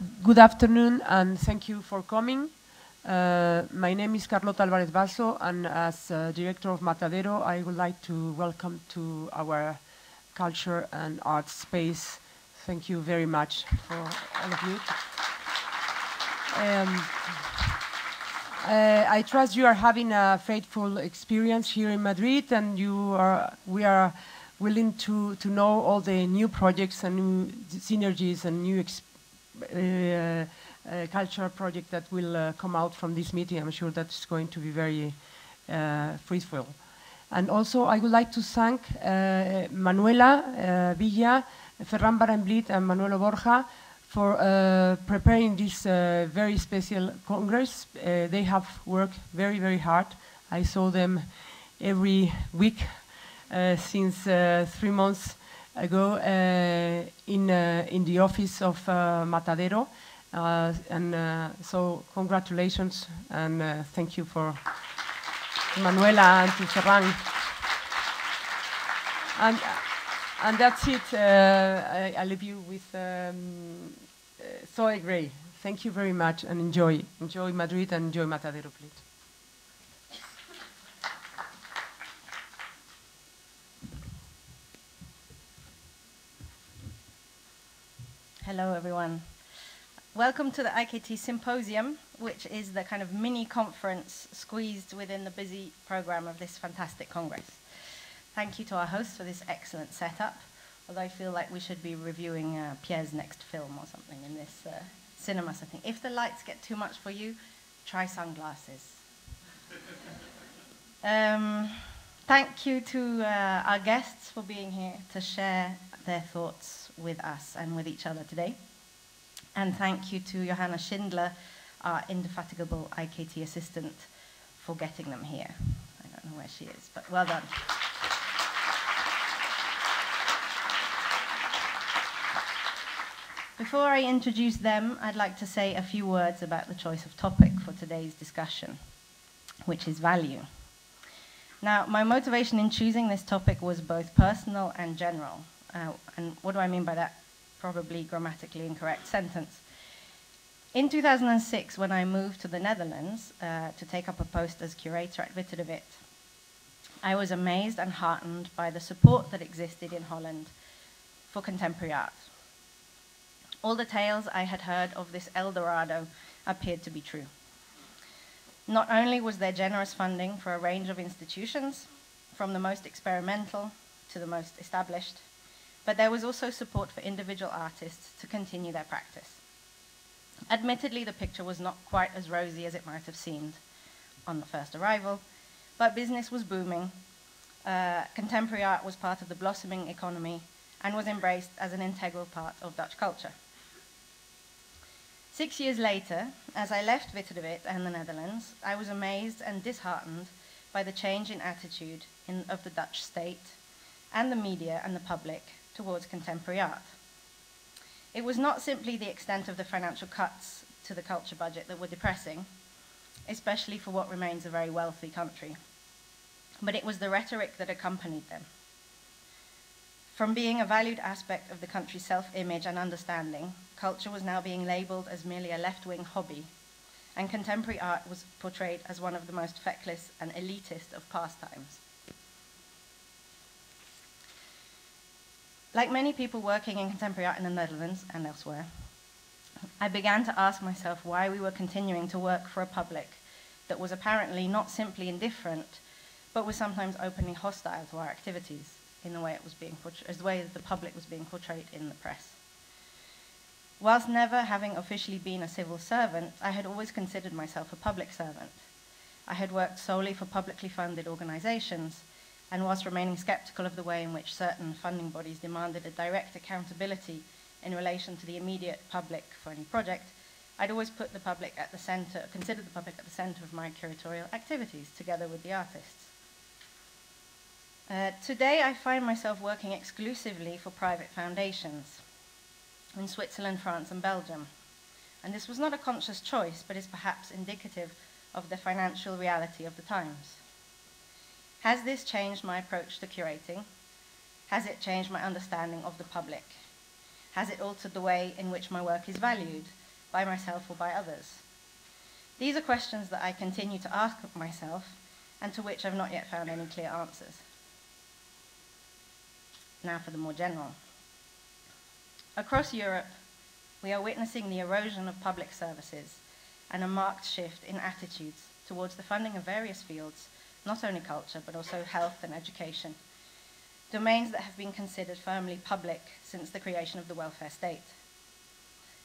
Good afternoon, and thank you for coming. My name is Carlota Álvarez Basso, and as director of Matadero, I would like to welcome to our culture and art space. Thank you very much for all of you. I trust you are having a faithful experience here in Madrid, and we are willing to know all the new projects and new synergies and new cultural project that will come out from this meeting. I'm sure that's going to be very fruitful. And also, I would like to thank Manuela Villa, Ferran Barenblit, and Manuelo Borja for preparing this very special Congress. They have worked very, very hard. I saw them every week since 3 months ago in the office of Matadero. So congratulations, and thank you for Manuela and to Ferran. And that's it. I leave you with Zoe Gray. Thank you very much, and enjoy. Enjoy Madrid and enjoy Matadero, please. Hello, everyone. Welcome to the IKT Symposium, which is the kind of mini conference squeezed within the busy program of this fantastic Congress. Thank you to our hosts for this excellent setup, although I feel like we should be reviewing Pierre's next film or something in this cinema setting. If the lights get too much for you, try sunglasses. Thank you to our guests for being here to share their thoughts with us and with each other today. And thank you to Johanna Schindler, our indefatigable IKT assistant, for getting them here. I don't know where she is, but well done. Before I introduce them, I'd like to say a few words about the choice of topic for today's discussion, which is value. Now, my motivation in choosing this topic was both personal and general. And what do I mean by that probably grammatically incorrect sentence? In 2006, when I moved to the Netherlands to take up a post as curator at Witte de Wit, I was amazed and heartened by the support that existed in Holland for contemporary art. All the tales I had heard of this El Dorado appeared to be true. Not only was there generous funding for a range of institutions, from the most experimental to the most established, but there was also support for individual artists to continue their practice. Admittedly, the picture was not quite as rosy as it might have seemed on the first arrival, but business was booming. Contemporary art was part of the blossoming economy and was embraced as an integral part of Dutch culture. 6 years later, as I left Witte de Wit and the Netherlands, I was amazed and disheartened by the change in attitude of the Dutch state and the media and the public towards contemporary art. It was not simply the extent of the financial cuts to the culture budget that were depressing, especially for what remains a very wealthy country, but it was the rhetoric that accompanied them. From being a valued aspect of the country's self-image and understanding, culture was now being labeled as merely a left-wing hobby, and contemporary art was portrayed as one of the most feckless and elitist of pastimes. Like many people working in contemporary art in the Netherlands and elsewhere, I began to ask myself why we were continuing to work for a public that was apparently not simply indifferent, but was sometimes openly hostile to our activities in the way it was being as the way that the public was being portrayed in the press. Whilst never having officially been a civil servant, I had always considered myself a public servant. I had worked solely for publicly funded organizations, and whilst remaining skeptical of the way in which certain funding bodies demanded a direct accountability in relation to the immediate public for any project, I'd always put the public at the center, considered the public at the center of my curatorial activities, together with the artists. Today, I find myself working exclusively for private foundations in Switzerland, France, and Belgium. And this was not a conscious choice, but is perhaps indicative of the financial reality of the times. Has this changed my approach to curating? Has it changed my understanding of the public? Has it altered the way in which my work is valued? by myself or by others? These are questions that I continue to ask myself and to which I've not yet found any clear answers. Now for the more general. Across Europe, we are witnessing the erosion of public services and a marked shift in attitudes towards the funding of various fields, not only culture, but also health and education, domains that have been considered firmly public since the creation of the welfare state.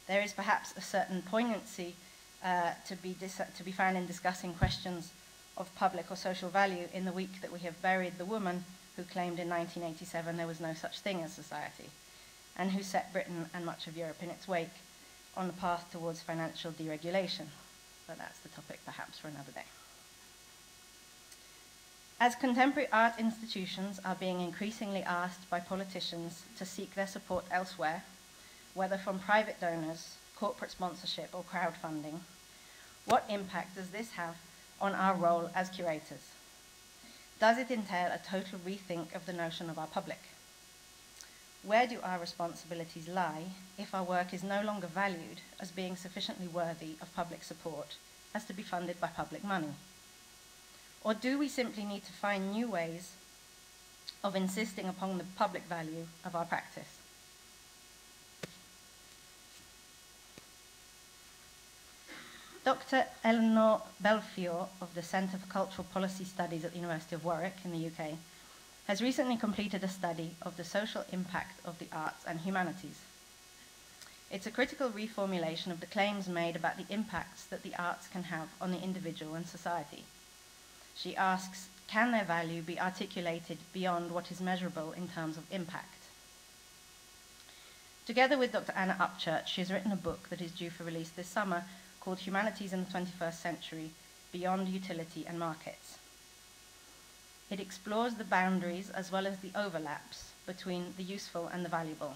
There is perhaps a certain poignancy to be found in discussing questions of public or social value in the week that we have buried the woman who claimed in 1987 there was no such thing as society, and who set Britain and much of Europe in its wake on the path towards financial deregulation. But that's the topic perhaps for another day. As contemporary art institutions are being increasingly asked by politicians to seek their support elsewhere, whether from private donors, corporate sponsorship, or crowdfunding, what impact does this have on our role as curators? Does it entail a total rethink of the notion of our public? Where do our responsibilities lie if our work is no longer valued as being sufficiently worthy of public support as to be funded by public money? Or do we simply need to find new ways of insisting upon the public value of our practice? Dr. Eleanor Belfiore of the Centre for Cultural Policy Studies at the University of Warwick in the UK has recently completed a study of the social impact of the arts and humanities. It's a critical reformulation of the claims made about the impacts that the arts can have on the individual and society. She asks, can their value be articulated beyond what is measurable in terms of impact? Together with Dr. Anna Upchurch, she has written a book that is due for release this summer called Humanities in the 21st Century, Beyond Utility and Markets. It explores the boundaries as well as the overlaps between the useful and the valuable.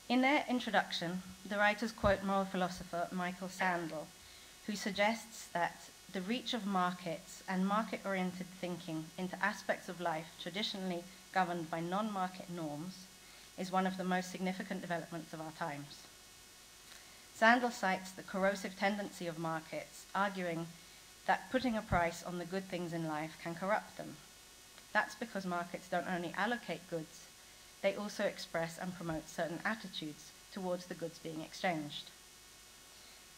In their introduction, the writers quote moral philosopher Michael Sandel, who suggests that the reach of markets and market-oriented thinking into aspects of life traditionally governed by non-market norms is one of the most significant developments of our times. Sandel cites the corrosive tendency of markets, arguing that putting a price on the good things in life can corrupt them. That's because markets don't only allocate goods, they also express and promote certain attitudes towards the goods being exchanged.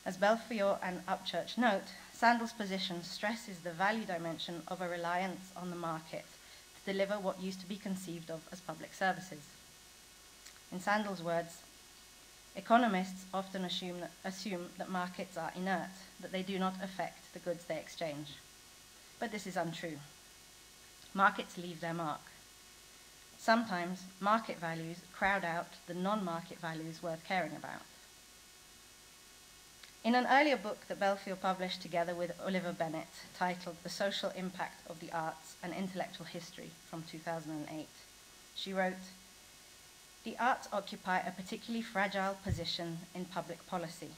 As Belfiore and Upchurch note, Sandel's position stresses the value dimension of a reliance on the market to deliver what used to be conceived of as public services. In Sandel's words, economists often assume that markets are inert, that they do not affect the goods they exchange. But this is untrue. Markets leave their mark. Sometimes market values crowd out the non-market values worth caring about. In an earlier book that Belfiore published together with Oliver Bennett, titled The Social Impact of the Arts and Intellectual History from 2008, she wrote, "The arts occupy a particularly fragile position in public policy,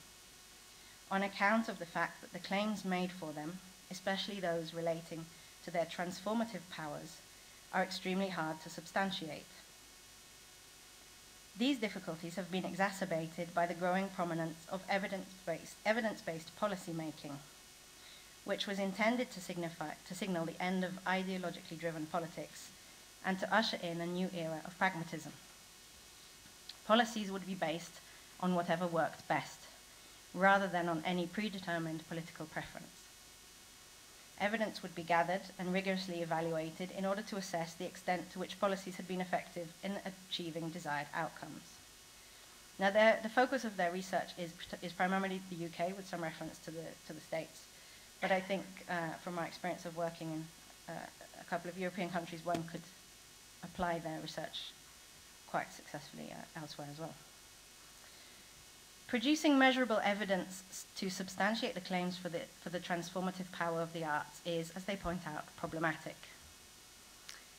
on account of the fact that the claims made for them, especially those relating to their transformative powers, are extremely hard to substantiate. These difficulties have been exacerbated by the growing prominence of evidence-based policy making, which was intended to signal the end of ideologically driven politics and to usher in a new era of pragmatism. Policies would be based on whatever worked best, rather than on any predetermined political preference. Evidence would be gathered and rigorously evaluated in order to assess the extent to which policies had been effective in achieving desired outcomes." Now, the focus of their research is primarily the UK, with some reference to the States. But I think, from my experience of working in a couple of European countries, one could apply their research quite successfully elsewhere as well. Producing measurable evidence to substantiate the claims for the transformative power of the arts is, as they point out, problematic.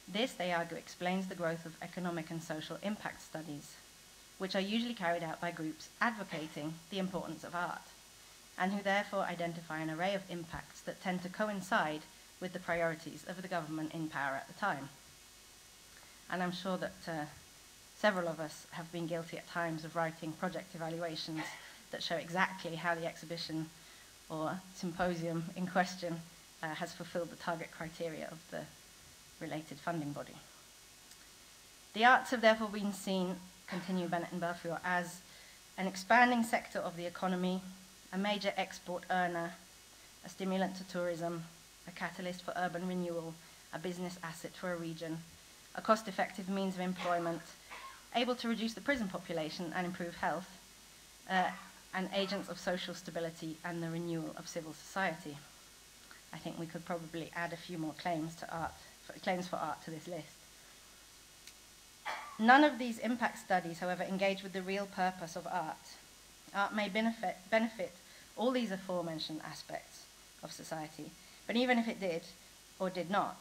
This, they argue, explains the growth of economic and social impact studies, which are usually carried out by groups advocating the importance of art, and who therefore identify an array of impacts that tend to coincide with the priorities of the government in power at the time. And I'm sure that Several of us have been guilty at times of writing project evaluations that show exactly how the exhibition or symposium in question has fulfilled the target criteria of the related funding body. The arts have therefore been seen, continue Bennett and Belfiore, as an expanding sector of the economy, a major export earner, a stimulant to tourism, a catalyst for urban renewal, a business asset for a region, a cost-effective means of employment, able to reduce the prison population and improve health, and agents of social stability and the renewal of civil society. I think we could probably add a few more claims for art to this list. None of these impact studies, however, engage with the real purpose of art. Art may benefit all these aforementioned aspects of society, but even if it did, or did not,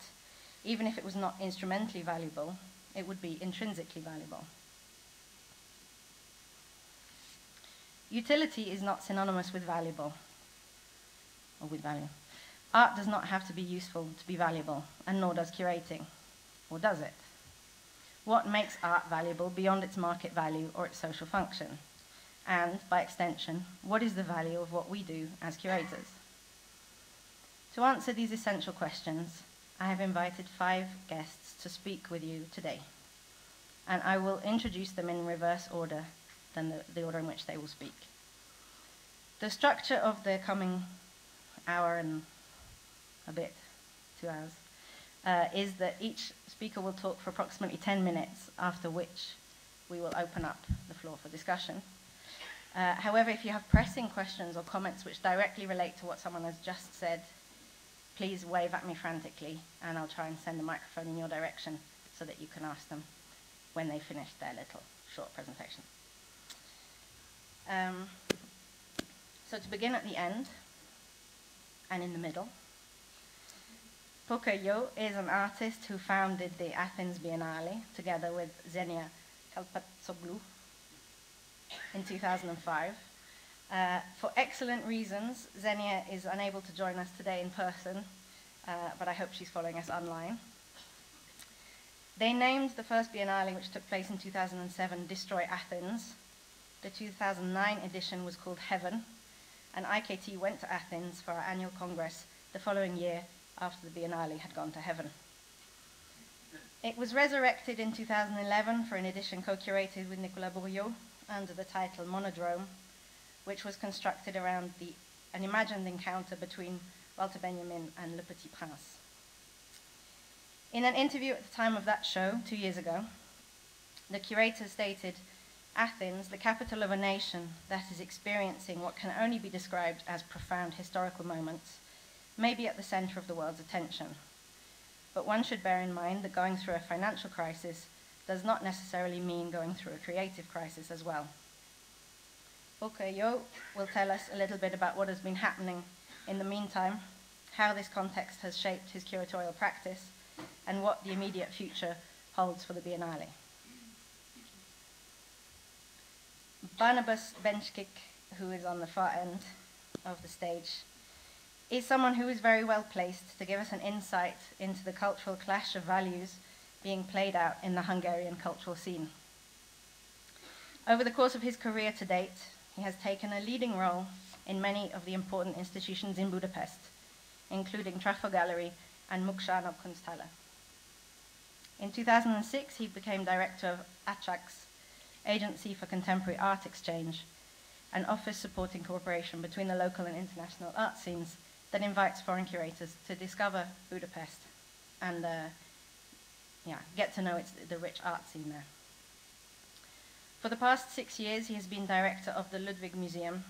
even if it was not instrumentally valuable, it would be intrinsically valuable. Utility is not synonymous with valuable, or with value. Art does not have to be useful to be valuable, and nor does curating, or does it? What makes art valuable beyond its market value or its social function? And, by extension, what is the value of what we do as curators? To answer these essential questions, I have invited 5 guests to speak with you today, and I will introduce them in reverse order than the order in which they will speak. The structure of the coming hour and a bit, 2 hours, is that each speaker will talk for approximately 10 minutes, after which we will open up the floor for discussion. However, if you have pressing questions or comments which directly relate to what someone has just said, please wave at me frantically, and I'll try and send the microphone in your direction so that you can ask them when they finish their little short presentation. So to begin at the end, and in the middle, Pocoyo is an artist who founded the Athens Biennale together with Xenia Kalpatsoglou in 2005. For excellent reasons, Xenia is unable to join us today in person, but I hope she's following us online. They named the first Biennale, which took place in 2007, Destroy Athens. The 2009 edition was called Heaven, and IKT went to Athens for our annual congress the following year after the Biennale had gone to heaven. It was resurrected in 2011 for an edition co-curated with Nicolas Bourriot under the title Monodrome, which was constructed around an imagined encounter between Walter Benjamin and Le Petit Prince. In an interview at the time of that show, 2 years ago, the curator stated, "Athens, the capital of a nation that is experiencing what can only be described as profound historical moments, may be at the center of the world's attention. But one should bear in mind that going through a financial crisis does not necessarily mean going through a creative crisis as well." Pocoyo will tell us a little bit about what has been happening in the meantime, how this context has shaped his curatorial practice, and what the immediate future holds for the Biennale. Barnabas Benchkik, who is on the far end of the stage, is someone who is very well placed to give us an insight into the cultural clash of values being played out in the Hungarian cultural scene. Over the course of his career to date, he has taken a leading role in many of the important institutions in Budapest, including Trafo Gallery and Munksának Kunsthalle. In 2006, he became director of ACSAC's Agency for Contemporary Art Exchange, an office supporting cooperation between the local and international art scenes that invites foreign curators to discover Budapest and get to know the rich art scene there. For the past 6 years, he has been director of the Ludwig Museum,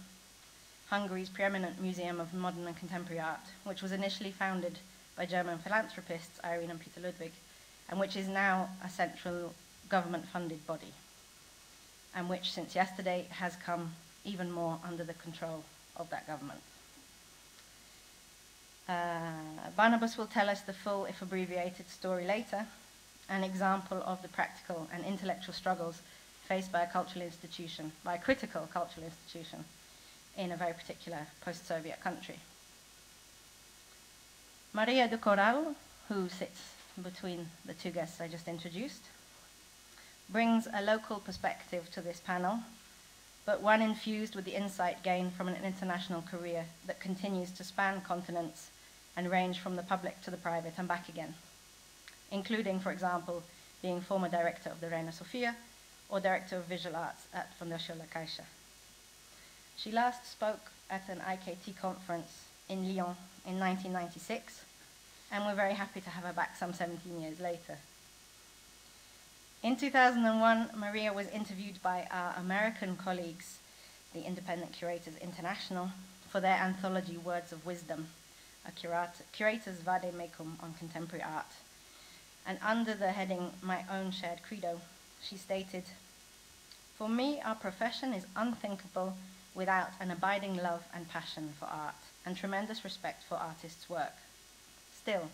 Hungary's preeminent museum of modern and contemporary art, which was initially founded by German philanthropists Irene and Peter Ludwig, and which is now a central government-funded body, and which since yesterday has come even more under the control of that government. Barnabas will tell us the full, if abbreviated, story later, an example of the practical and intellectual struggles faced by a cultural institution, by a critical cultural institution, in a very particular post-Soviet country. Maria do Corral, who sits between the 2 guests I just introduced, brings a local perspective to this panel, but one infused with the insight gained from an international career that continues to span continents and range from the public to the private and back again, including, for example, being former director of the Reina Sofia or director of visual arts at Fundación La Caixa. She last spoke at an IKT conference in Lyon in 1996, and we're very happy to have her back some 17 years later. In 2001, Maria was interviewed by our American colleagues, the Independent Curators International, for their anthology Words of Wisdom, a curator's vade-mecum on contemporary art. And under the heading My Own Shared Credo, she stated, "For me, our profession is unthinkable without an abiding love and passion for art and tremendous respect for artists' work. Still,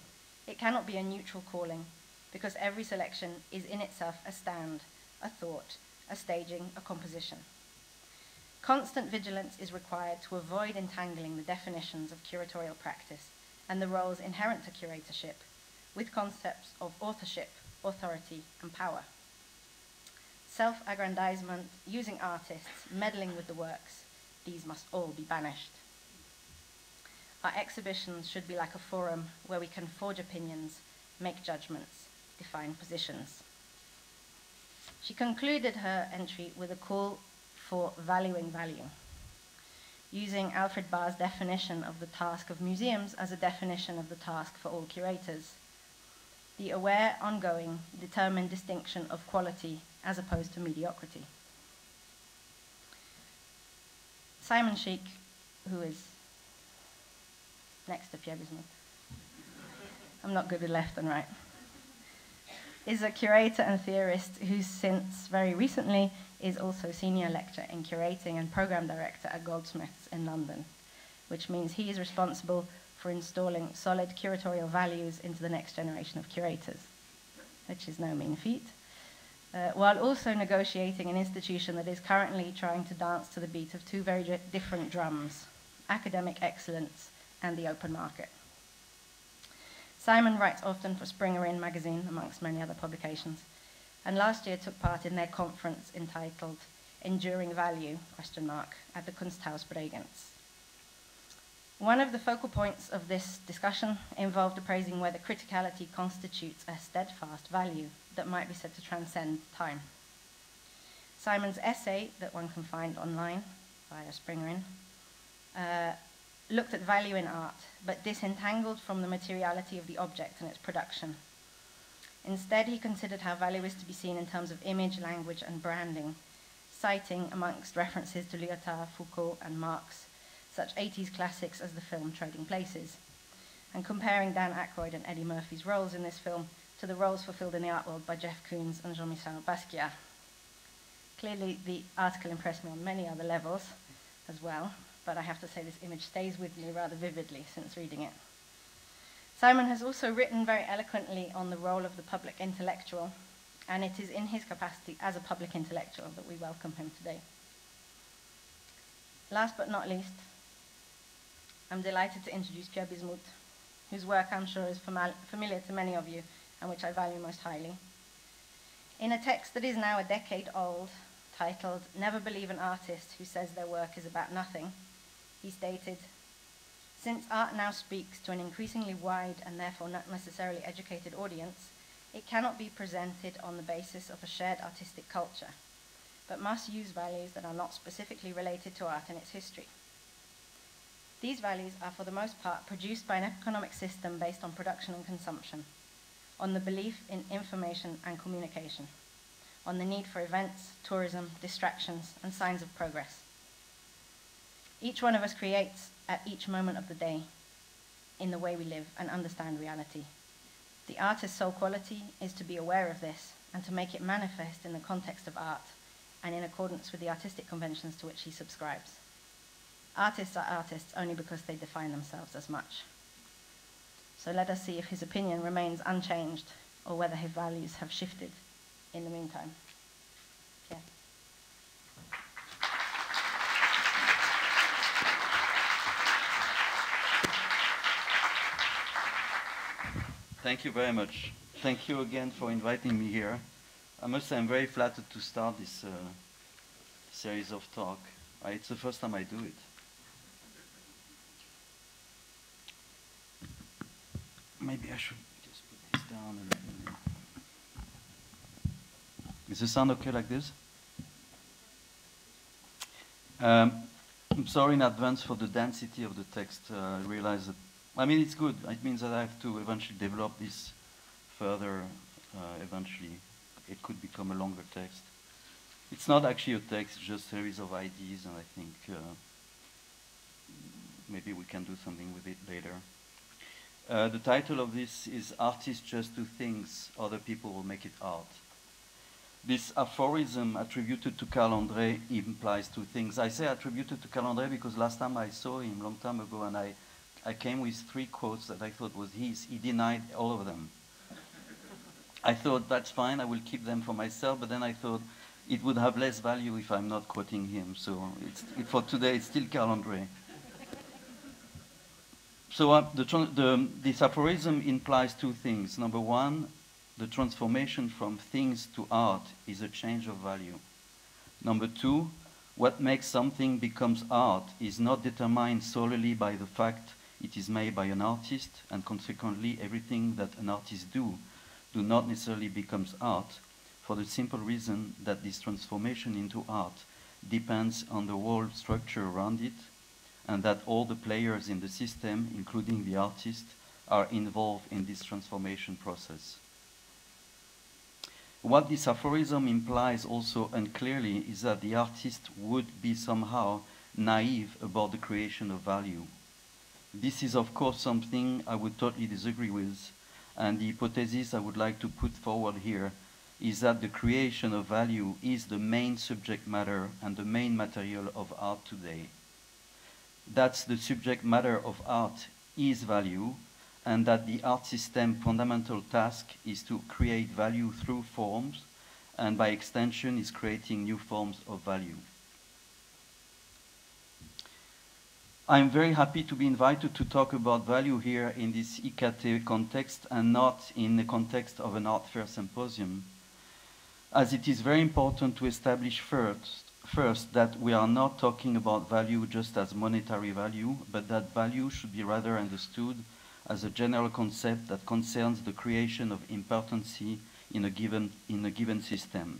it cannot be a neutral calling, because every selection is in itself a stand, a thought, a staging, a composition. Constant vigilance is required to avoid entangling the definitions of curatorial practice and the roles inherent to curatorship with concepts of authorship, authority, and power. Self-aggrandizement, using artists, meddling with the works, these must all be banished. Our exhibitions should be like a forum where we can forge opinions, make judgments, define positions." She concluded her entry with a call for valuing value, using Alfred Barr's definition of the task of museums as a definition of the task for all curators: the aware, ongoing, determined distinction of quality as opposed to mediocrity. Simon Sheik, who is next to Pierre Bismuth, I'm not good with left and right, is a curator and theorist who since very recently is also senior lecturer in curating and program director at Goldsmiths in London, which means he is responsible for installing solid curatorial values into the next generation of curators, which is no mean feat, while also negotiating an institution that is currently trying to dance to the beat of two very different drums: academic excellence and the open market. Simon writes often for Springer In magazine, amongst many other publications, and last year took part in their conference entitled Enduring Value, at the Kunsthaus Bregenz. One of the focal points of this discussion involved appraising whether criticality constitutes a steadfast value that might be said to transcend time. Simon's essay, that one can find online via Springer In, looked at value in art, but disentangled from the materiality of the object and its production. Instead, he considered how value is to be seen in terms of image, language, and branding, citing, amongst references to Lyotard, Foucault, and Marx, such 80s classics as the film Trading Places, and comparing Dan Aykroyd and Eddie Murphy's roles in this film to the roles fulfilled in the art world by Jeff Koons and Jean-Michel Basquiat. Clearly, the article impressed me on many other levels as well, but I have to say this image stays with me rather vividly since reading it. Simon has also written very eloquently on the role of the public intellectual, and it is in his capacity as a public intellectual that we welcome him today. Last but not least, I'm delighted to introduce Pierre Bismuth, whose work I'm sure is familiar to many of you and which I value most highly. In a text that is now a decade old, titled Never Believe an Artist Who Says Their Work is About Nothing, he stated, "Since art now speaks to an increasingly wide and therefore not necessarily educated audience, it cannot be presented on the basis of a shared artistic culture, but must use values that are not specifically related to art and its history. These values are for the most part produced by an economic system based on production and consumption, on the belief in information and communication, on the need for events, tourism, distractions, and signs of progress. Each one of us creates at each moment of the day in the way we live and understand reality. The artist's sole quality is to be aware of this and to make it manifest in the context of art and in accordance with the artistic conventions to which he subscribes. Artists are artists only because they define themselves as much." So let us see if his opinion remains unchanged or whether his values have shifted in the meantime. Pierre. Thank you very much. Thank you again for inviting me here. I must say I'm very flattered to start this series of talk. It's the first time I do it. Maybe I should just put this down. Is the sound okay like this? I'm sorry in advance for the density of the text. I realize that, I mean, it's good. It means that I have to eventually develop this further. Eventually, it could become a longer text. It's not actually a text, it's just a series of ideas, and I think maybe we can do something with it later. The title of this is Artists Just Do Things, Other People Will Make It Art. This aphorism attributed to Carl André implies two things. I say attributed to Carl André because last time I saw him, a long time ago, and I came with 3 quotes that I thought was his. He denied all of them. I thought, that's fine, I will keep them for myself, but then I thought it would have less value if I'm not quoting him. So for today, it's still Carl André. So this aphorism implies two things. Number one, the transformation from things to art is a change of value. Number two, what makes something becomes art is not determined solely by the fact it is made by an artist, and consequently everything that an artist do not necessarily becomes art, for the simple reason that this transformation into art depends on the whole structure around it, and that all the players in the system, including the artist, are involved in this transformation process. What this aphorism implies also unclearly is that the artist would be somehow naive about the creation of value. This is of course something I would totally disagree with, and the hypothesis I would like to put forward here is that the creation of value is the main subject matter and the main material of art today. That's the subject matter of art is value, and that the art system fundamental task is to create value through forms, and by extension is creating new forms of value. I'm very happy to be invited to talk about value here in this IKT context and not in the context of an art fair symposium, as it is very important to establish first that we are not talking about value just as monetary value, but that value should be rather understood as a general concept that concerns the creation of importancy in a given system.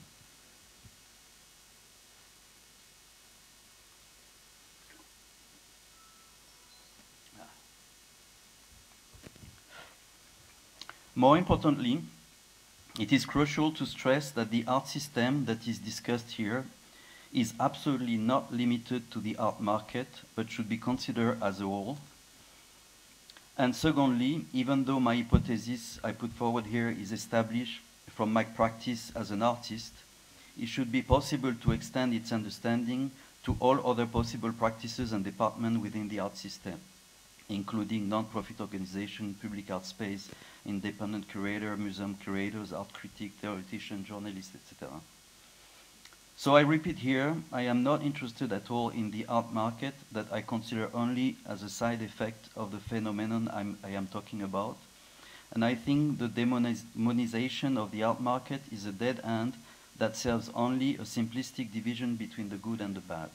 More importantly, it is crucial to stress that the art system that is discussed here is absolutely not limited to the art market, but should be considered as a whole. And secondly, even though my hypothesis I put forward here is established from my practice as an artist, it should be possible to extend its understanding to all other possible practices and departments within the art system, including non-profit organizations, public art space, independent curator, museum curators, art critic, theoretician, journalists, etc. So I repeat here, I am not interested at all in the art market that I consider only as a side effect of the phenomenon I am talking about. And I think the demonization of the art market is a dead end that serves only a simplistic division between the good and the bad.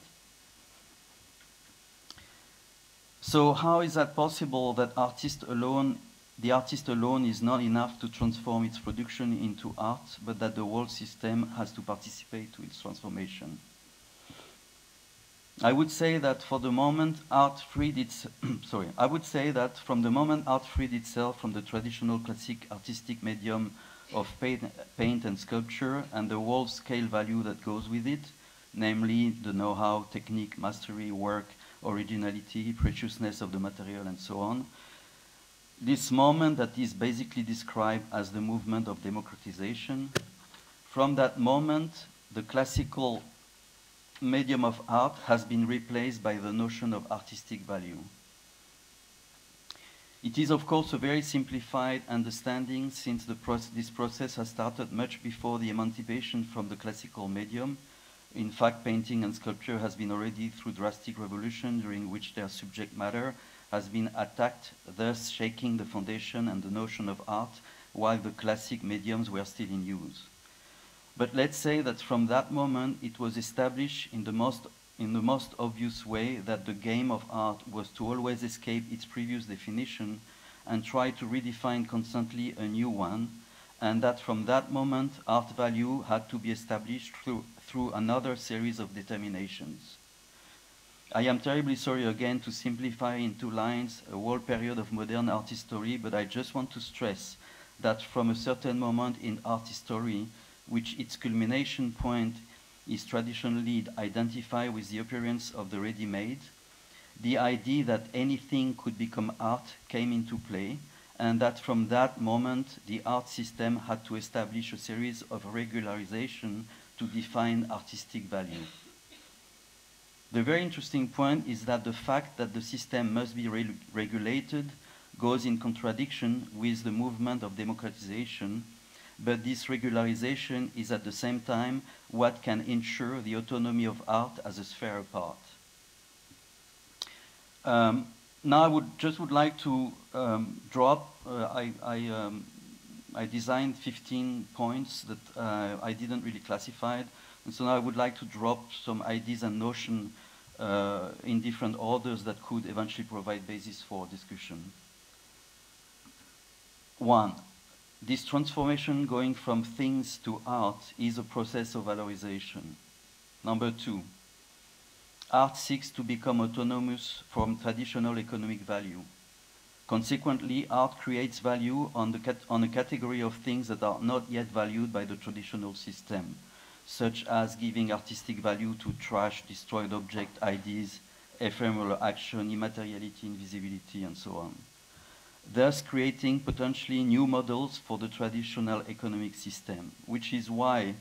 So how is that possible that the artist alone is not enough to transform its production into art, but that the whole system has to participate to its transformation? I would say that from the moment art freed itself from the traditional classic artistic medium of paint and sculpture and the whole scale value that goes with it, namely the know-how, technique, mastery, work, originality, preciousness of the material, and so on. This moment that is basically described as the movement of democratization, from that moment, the classical medium of art has been replaced by the notion of artistic value. It is, of course, a very simplified understanding, since this process has started much before the emancipation from the classical medium. In fact, painting and sculpture has been already through drastic revolution, during which their subject matter has been attacked, thus shaking the foundation and the notion of art, while the classic mediums were still in use. But let's say that from that moment it was established in the most obvious way that the game of art was to always escape its previous definition and try to redefine constantly a new one, and that from that moment art value had to be established through another series of determinations. I am terribly sorry again to simplify in 2 lines a whole period of modern art history, but I just want to stress that from a certain moment in art history, which its culmination point is traditionally identified with the appearance of the ready-made, the idea that anything could become art came into play, and that from that moment the art system had to establish a series of regularization to define artistic value. The very interesting point is that the fact that the system must be regulated goes in contradiction with the movement of democratization, but this regularization is at the same time what can ensure the autonomy of art as a sphere apart. Now I would like to drop, I designed 15 points that I didn't really classify, and so now I would like to drop some ideas and notions in different orders that could eventually provide basis for discussion. 1. This transformation going from things to art is a process of valorization. Number 2. Art seeks to become autonomous from traditional economic value. Consequently, art creates value on a category of things that are not yet valued by the traditional system, such as giving artistic value to trash, destroyed object, ideas, ephemeral action, immateriality, invisibility, and so on, thus creating potentially new models for the traditional economic system, which is why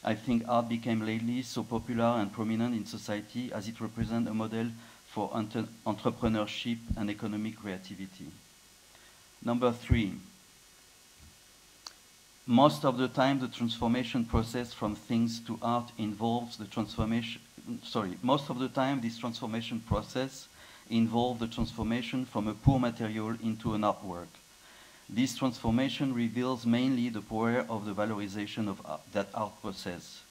I think art became lately so popular and prominent in society, as it represents a model for entrepreneurship and economic creativity. Number 3. Most of the time, the transformation process from things to art involves the transformation. Most of the time, this transformation process involves the transformation from a poor material into an artwork. This transformation reveals mainly the power of the valorization of that art process.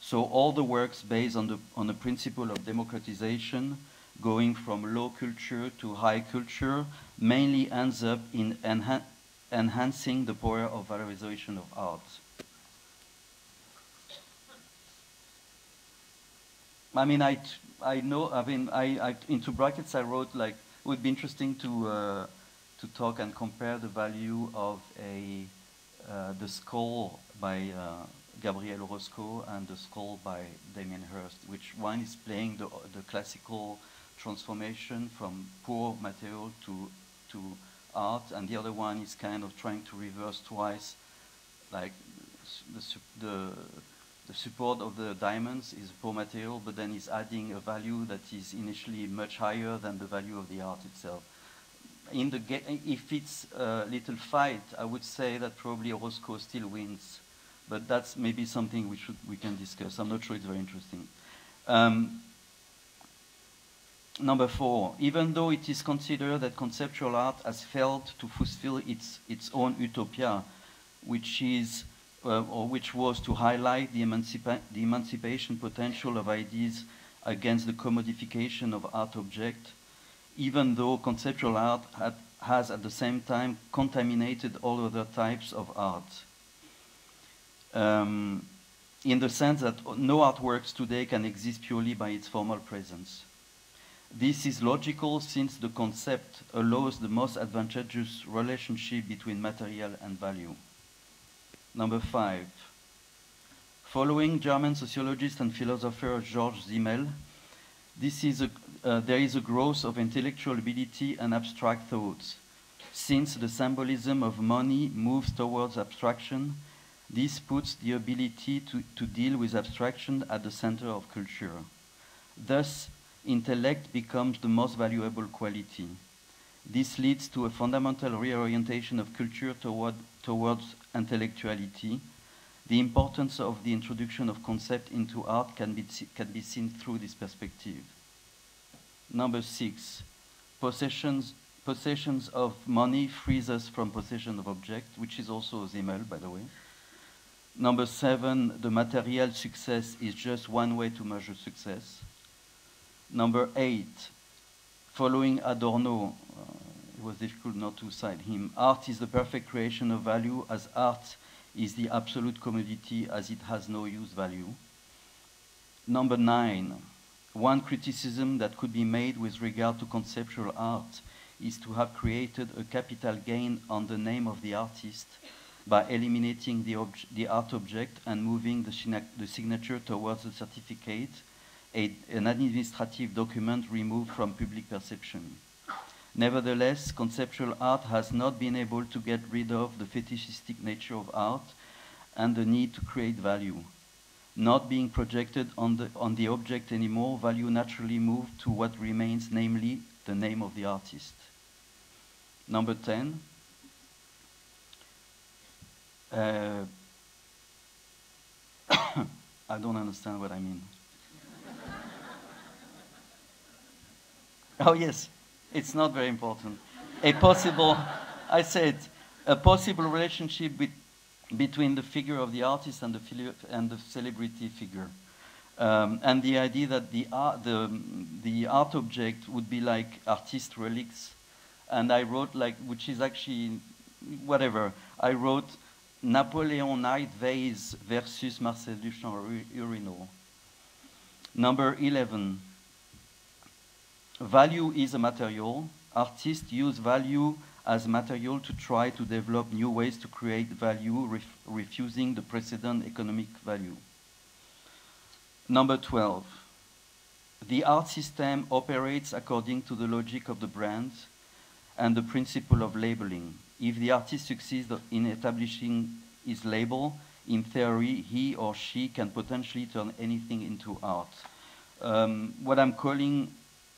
So all the works based on the principle of democratization, going from low culture to high culture, mainly ends up in enhancing the power of valorization of art. I mean, into brackets I wrote, like, it would be interesting to talk and compare the value of the skull by Gabriel Orozco and the skull by Damien Hirst, which one is playing the classical transformation from poor material to art, and the other one is kind of trying to reverse twice, like the support of the diamonds is poor material, but then he's adding a value that is initially much higher than the value of the art itself. If it's a little fight, I would say that probably Orozco still wins, but that's maybe something we can discuss. I'm not sure it's very interesting. Number 4, even though it is considered that conceptual art has failed to fulfill its own utopia, which was to highlight the emancipation potential of ideas against the commodification of art object, even though conceptual art has at the same time contaminated all other types of art. In the sense that no artworks today can exist purely by its formal presence. This is logical since the concept allows the most advantageous relationship between material and value. Number 5. Following German sociologist and philosopher George Simmel, there is a growth of intellectual ability and abstract thoughts. Since the symbolism of money moves towards abstraction, this puts the ability to deal with abstraction at the center of culture. Thus, intellect becomes the most valuable quality. This leads to a fundamental reorientation of culture towards intellectuality. The importance of the introduction of concept into art can be seen through this perspective. Number 6, possessions of money frees us from possession of object, which is also Simmel, by the way. Number 7, the material success is just one way to measure success. Number 8, following Adorno, it was difficult not to cite him, art is the perfect creation of value, as art is the absolute commodity, as it has no use value. Number 9, one criticism that could be made with regard to conceptual art is to have created a capital gain on the name of the artist by eliminating the art object and moving the signature towards the certificate, an administrative document removed from public perception. Nevertheless, conceptual art has not been able to get rid of the fetishistic nature of art and the need to create value. Not being projected on the object anymore, value naturally moved to what remains, namely the name of the artist. Number 10. I don't understand what I mean. Oh yes, it's not very important. I said, a possible relationship between the figure of the artist and the celebrity figure. And the idea that the art object would be like artist relics. And I wrote which is actually, whatever, I wrote Napoleonite vase versus Marcel Duchamp urinal. Number 11, value is a material. Artists use value as material to try to develop new ways to create value, refusing the precedent economic value. Number 12, the art system operates according to the logic of the brand and the principle of labeling. If the artist succeeds in establishing his label, in theory, he or she can potentially turn anything into art. What I'm calling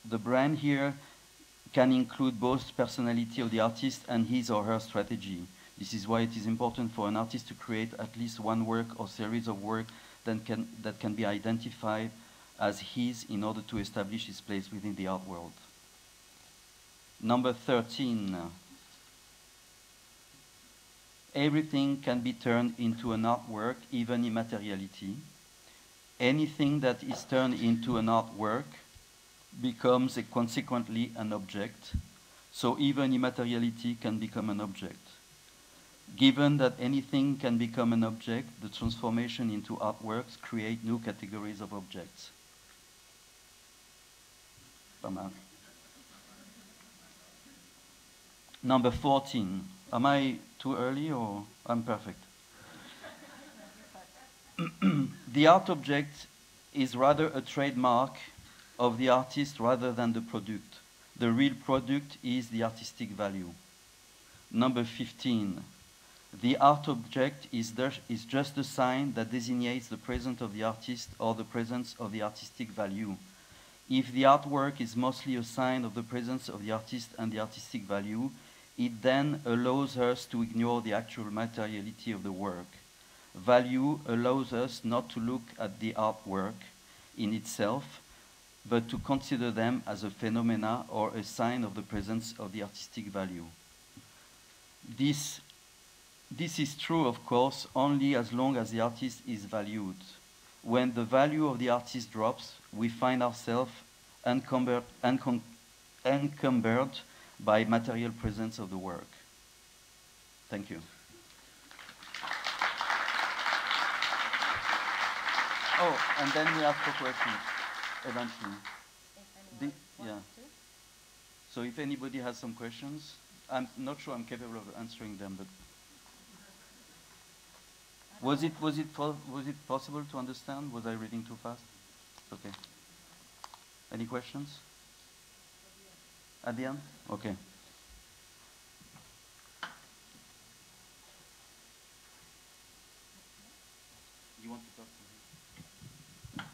the brand here can include both personality of the artist and his or her strategy. This is why it is important for an artist to create at least one work or series of work that can be identified as his in order to establish his place within the art world. Number 13, everything can be turned into an artwork, even immateriality. Anything that is turned into an artwork becomes consequently an object, so even immateriality can become an object. Given that anything can become an object, the transformation into artworks create new categories of objects. Pas mal. Number 14. Am I too early or I'm perfect? The art object is rather a trademark of the artist rather than the product. The real product is the artistic value. Number 15. The art object is just a sign that designates the presence of the artist or the presence of the artistic value. If the artwork is mostly a sign of the presence of the artist and the artistic value, it then allows us to ignore the actual materiality of the work. Value allows us not to look at the artwork in itself, but to consider them as a phenomena or a sign of the presence of the artistic value. This is true, of course, only as long as the artist is valued. When the value of the artist drops, we find ourselves encumbered by material presence of the work. Thank you. Oh, and then we ask for questions, eventually. Yeah. So if anybody has some questions, I'm not sure I'm capable of answering them, but was it possible to understand? Was I reading too fast? Okay. Any questions? At the end? Okay. You want to talk to me?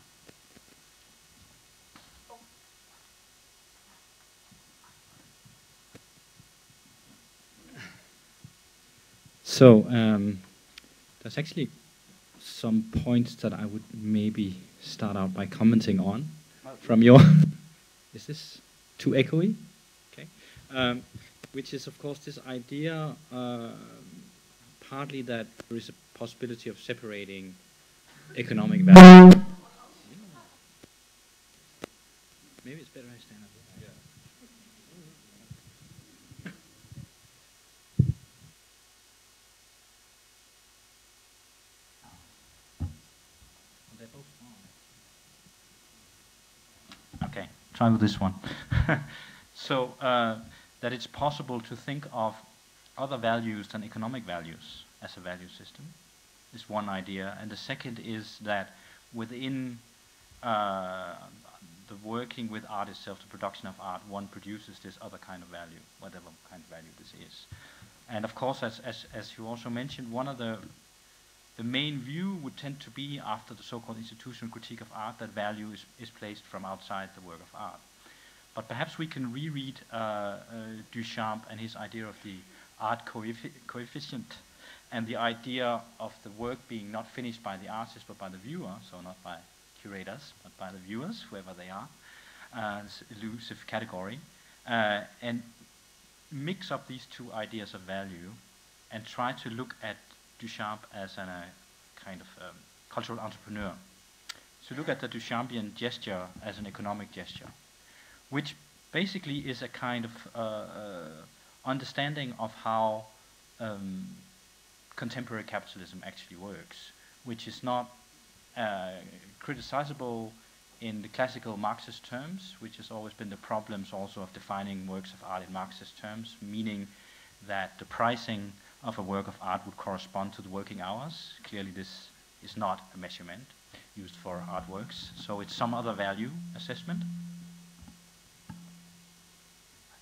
So there's actually some points that I would maybe start out by commenting on from your. Is this too echoey? Okay. Which is, of course, this idea partly that there is a possibility of separating economic value. Maybe it's better I stand up here. They're both on. Okay, try with this one. So that it's possible to think of other values than economic values as a value system is one idea, and the second is that within the working with art itself, the production of art, one produces this other kind of value, whatever kind of value this is. And of course, as you also mentioned, one of the main view would tend to be, after the so-called institutional critique of art, that value is placed from outside the work of art. But perhaps we can reread Duchamp and his idea of the art coefficient, and the idea of the work being not finished by the artist but by the viewer, so not by curators but by the viewers, whoever they are, this elusive category, and mix up these two ideas of value and try to look at Duchamp as a kind of cultural entrepreneur. So look at the Duchampian gesture as an economic gesture, which basically is a kind of understanding of how contemporary capitalism actually works, which is not criticizable in the classical Marxist terms, which has always been the problems also of defining works of art in Marxist terms, meaning that the pricing of a work of art would correspond to the working hours. Clearly this is not a measurement used for artworks, so it's some other value assessment. I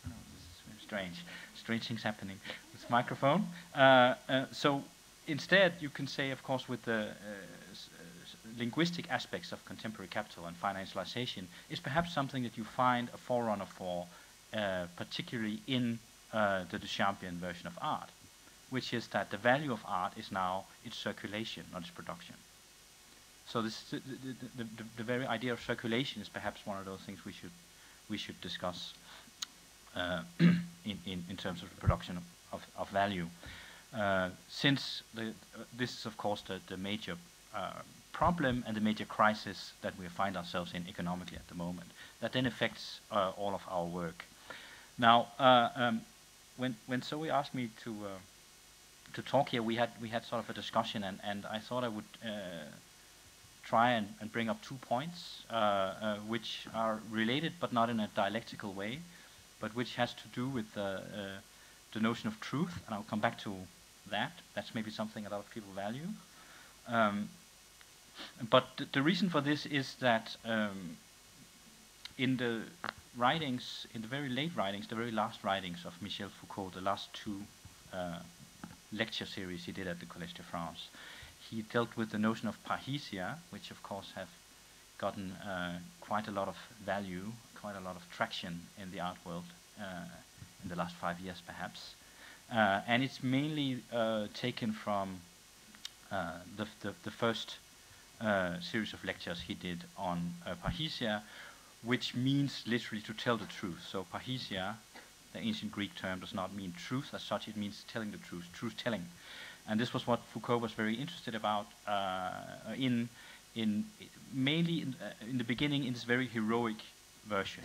don't know, this is very strange. Strange things happening with this microphone. So instead you can say, of course, with the linguistic aspects of contemporary capital and financialization is perhaps something that you find a forerunner for, particularly in the Duchampian version of art, which is that the value of art is now its circulation, not its production. So this the very idea of circulation is perhaps one of those things we should discuss in terms of the production of value, since this is of course the major problem and the major crisis that we find ourselves in economically at the moment, that then affects all of our work. Now, when Zoe asked me to talk here, we had sort of a discussion, and I thought I would try and bring up 2 points which are related but not in a dialectical way, but which has to do with the notion of truth, and I'll come back to that. That's maybe something a lot of people value. But the reason for this is that in the writings, in the very late writings, the very last writings of Michel Foucault, the last 2 lecture series he did at the Collège de France, he dealt with the notion of parrhesia, which of course have gotten quite a lot of value, quite a lot of traction in the art world in the last 5 years perhaps. And it's mainly taken from the first series of lectures he did on parrhesia, which means literally to tell the truth. So parrhesia, the ancient Greek term, does not mean truth as such, it means telling the truth, truth-telling. And this was what Foucault was very interested about mainly in the beginning, in this very heroic version.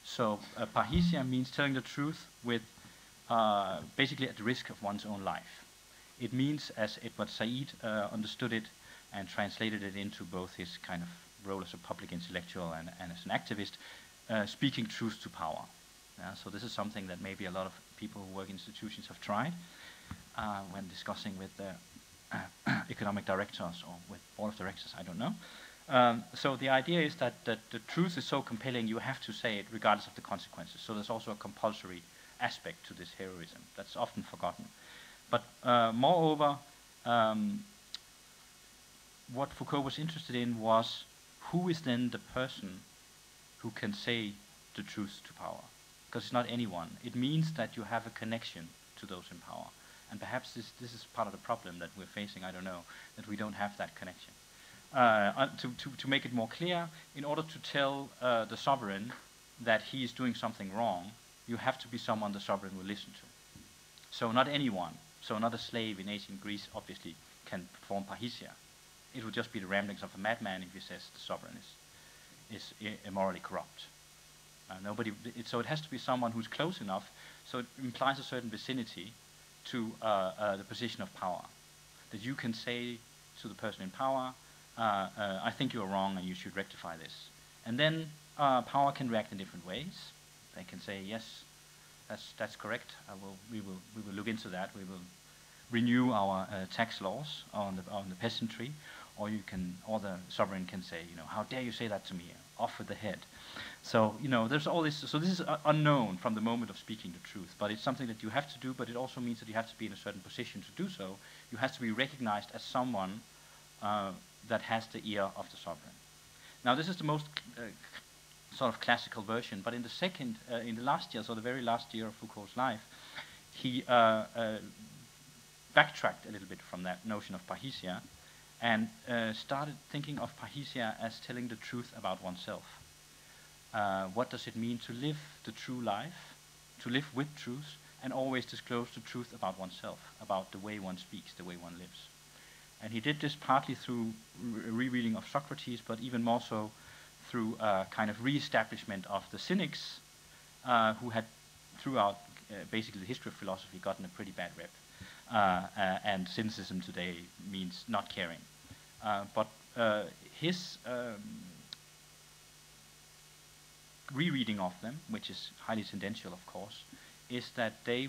So parrhesia means telling the truth with basically at the risk of one's own life. It means, as Edward Said understood it and translated it into both his kind of role as a public intellectual and as an activist, speaking truth to power. So this is something that maybe a lot of people who work in institutions have tried when discussing with economic directors or with board of directors, I don't know. So the idea is that the truth is so compelling you have to say it regardless of the consequences. So there's also a compulsory aspect to this heroism that's often forgotten. But moreover, what Foucault was interested in was who is then the person who can say the truth to power? Because it's not anyone. It means that you have a connection to those in power. And perhaps this is part of the problem that we're facing, I don't know, that we don't have that connection. To make it more clear, in order to tell the sovereign that he is doing something wrong, you have to be someone the sovereign will listen to. So not anyone. So not a slave in ancient Greece, obviously, can perform parrhesia. It would just be the ramblings of a madman if he says the sovereign is immorally corrupt. So it has to be someone who's close enough, so it implies a certain vicinity to the position of power. That you can say to the person in power, I think you're wrong and you should rectify this. And then power can react in different ways. They can say, yes, that's correct. We will look into that. We will renew our tax laws on the peasantry, or the sovereign can say, how dare you say that to me? Off with the head. So there's all this. So this is unknown from the moment of speaking the truth, but it's something that you have to do. But it also means that you have to be in a certain position to do so. You have to be recognized as someone that has the ear of the sovereign. Now this is the most sort of classical version, but in the last year, so the very last year of Foucault's life, he backtracked a little bit from that notion of parrhesia and started thinking of parrhesia as telling the truth about oneself. What does it mean to live the true life, to live with truth, and always disclose the truth about oneself, about the way one speaks, the way one lives? And he did this partly through rereading of Socrates, but even more so through kind of re-establishment of the cynics, who had throughout basically the history of philosophy gotten a pretty bad rep. And cynicism today means not caring. But his rereading of them, which is highly tendential, of course, is that they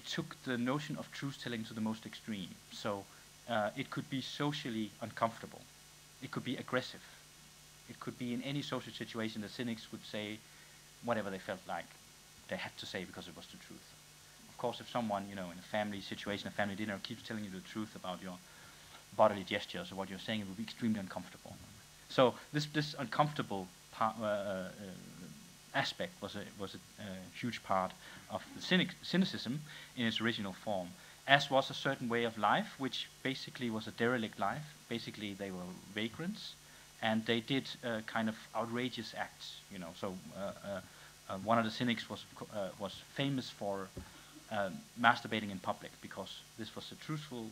took the notion of truth-telling to the most extreme. So it could be socially uncomfortable. It could be aggressive. It could be in any social situation the cynics would say whatever they felt like they had to say because it was the truth. Of course, if someone, in a family situation, a family dinner, keeps telling you the truth about your bodily gestures or what you're saying, it would be extremely uncomfortable. So this uncomfortable aspect was a huge part of the cynicism in its original form, as was a certain way of life, which basically was a derelict life. Basically, they were vagrants, and they did kind of outrageous acts. So one of the cynics was famous for masturbating in public because this was a truthful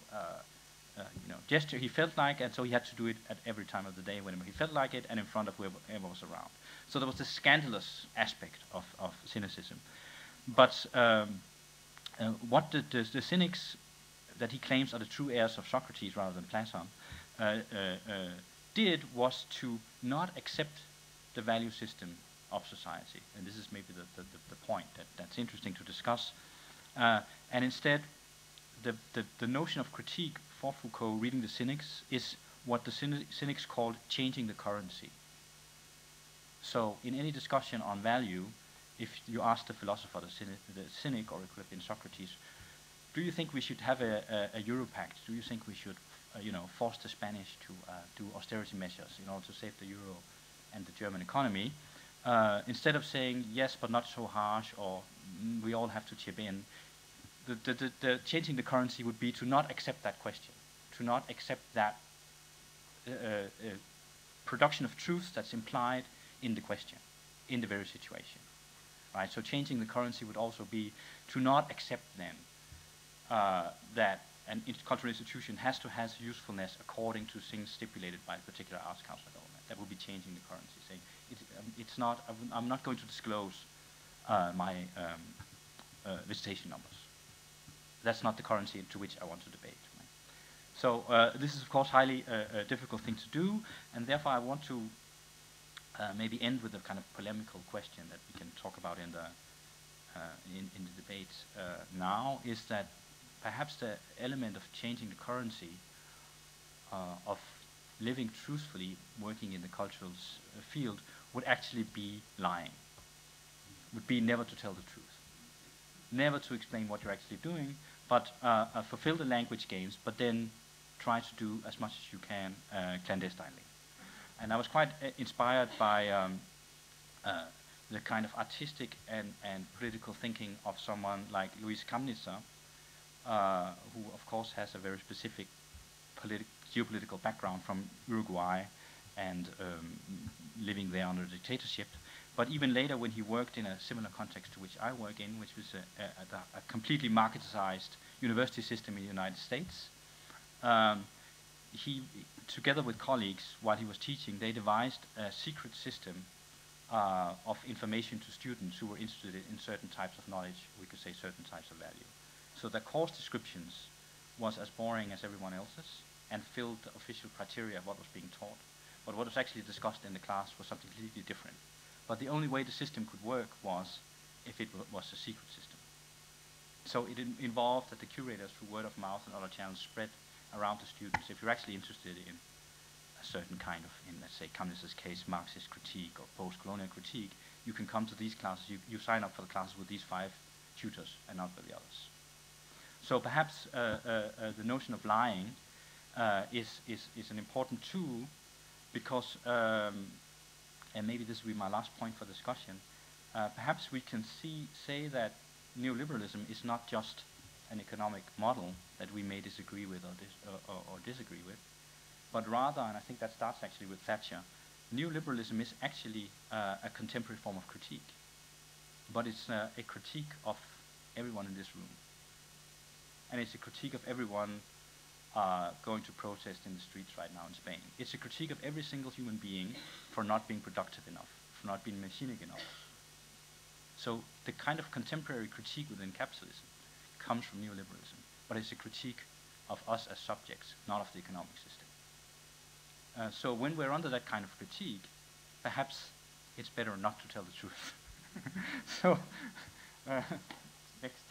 gesture he felt like, and so he had to do it at every time of the day whenever he felt like it and in front of whoever was around. So there was this scandalous aspect of cynicism. But what the cynics that he claims are the true heirs of Socrates rather than Platon did was to not accept the value system of society. And this is maybe the point that's interesting to discuss. And instead, the notion of critique for Foucault, reading the cynics, is what the cynics called changing the currency. So in any discussion on value, if you ask the philosopher, the cynic, or it could have been Socrates, do you think we should have a Europact? Do you think we should force the Spanish to do austerity measures in order to save the euro and the German economy? Instead of saying yes, but not so harsh, or we all have to chip in, the changing the currency would be to not accept that question, to not accept that production of truth that's implied in the question, in the very situation, right? So changing the currency would also be to not accept then that an cultural institution has to have usefulness according to things stipulated by a particular arts council government. That would be changing the currency, saying it's not. I'm not going to disclose my visitation numbers. That's not the currency to which I want to debate. Right? So this is, of course, highly a difficult thing to do, and therefore I want to maybe end with a kind of polemical question that we can talk about in the debate now, is that perhaps the element of changing the currency, of living truthfully, working in the cultural field, would actually be lying, would be never to tell the truth, never to explain what you're actually doing, but fulfill the language games, but then try to do as much as you can clandestinely. And I was quite inspired by the kind of artistic and political thinking of someone like Luis Kamnitzer, who of course has a very specific geopolitical background from Uruguay and living there under dictatorship, But even later, when he worked in a similar context to which I work in, which was a completely marketized university system in the United States, he, together with colleagues, while he was teaching, they devised a secret system of information to students who were interested in certain types of knowledge, we could say certain types of value. So the course descriptions was as boring as everyone else's and filled the official criteria of what was being taught. But what was actually discussed in the class was something completely different. But the only way the system could work was if it was a secret system. So it involved that the curators, through word of mouth and other channels, spread around to students. If you're actually interested in a certain kind of, in let's say Kamlis's case, Marxist critique or post-colonial critique, you can come to these classes. You sign up for the classes with these 5 tutors and not with the others. So perhaps the notion of lying is an important tool because, and maybe this will be my last point for discussion, perhaps we can say that neoliberalism is not just an economic model that we may disagree with or disagree with, but rather, and I think that starts actually with Thatcher, neoliberalism is actually a contemporary form of critique, but it's a critique of everyone in this room. And it's a critique of everyone going to protest in the streets right now in Spain. It's a critique of every single human being for not being productive enough, for not being machinic enough. So the kind of contemporary critique within capitalism comes from neoliberalism, but it's a critique of us as subjects, not of the economic system. So when we're under that kind of critique, perhaps it's better not to tell the truth. So, next.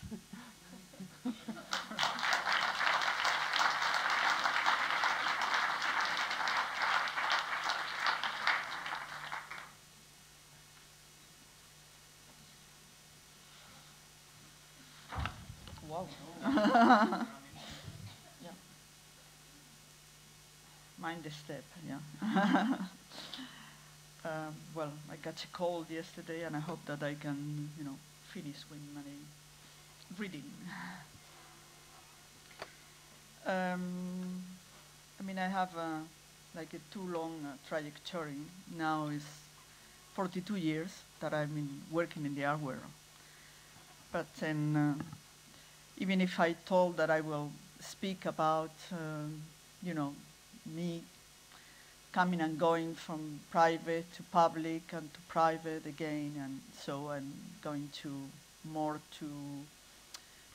Wow. Yeah. Mind the step, yeah. Well, I got a cold yesterday, and I hope that I can, finish with my reading. I have like a too long trajectory. Now it's 42 years that I've been working in the art world. But then, even if I told that I will speak about, me coming and going from private to public and to private again, and so I'm going to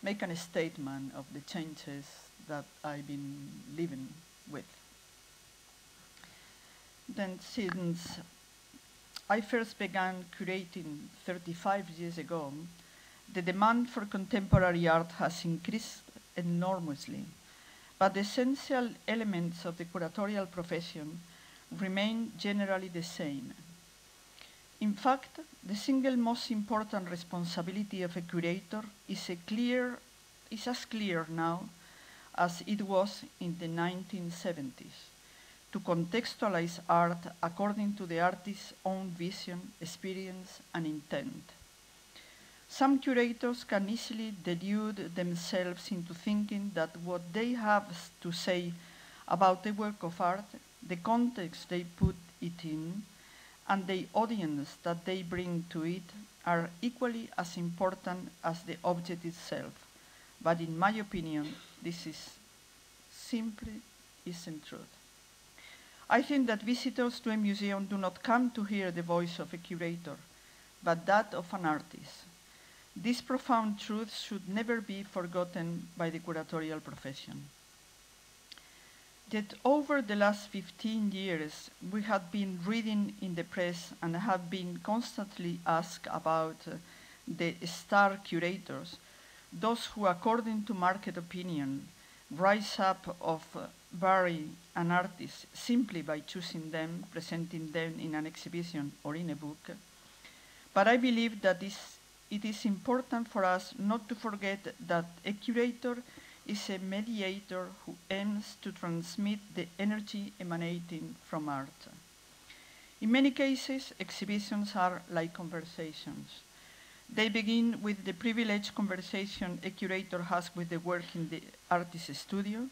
make a statement of the changes that I've been living with. Then since I first began curating 35 years ago, the demand for contemporary art has increased enormously, but the essential elements of the curatorial profession remain generally the same. In fact, the single most important responsibility of a curator is as clear now as it was in the 1970s, to contextualize art according to the artist's own vision, experience, and intent. Some curators can easily delude themselves into thinking that what they have to say about the work of art, the context they put it in, and the audience that they bring to it are equally as important as the object itself. But in my opinion, this simply isn't true. I think that visitors to a museum do not come to hear the voice of a curator, but that of an artist. This profound truth should never be forgotten by the curatorial profession. Yet over the last 15 years, we have been reading in the press and have been constantly asked about the star curators, those who, according to market opinion, rise up of vary an artist simply by choosing them, presenting them in an exhibition or in a book. But I believe that it is important for us not to forget that a curator is a mediator who aims to transmit the energy emanating from art. In many cases, exhibitions are like conversations. They begin with the privileged conversation a curator has with the work in the artist's studio,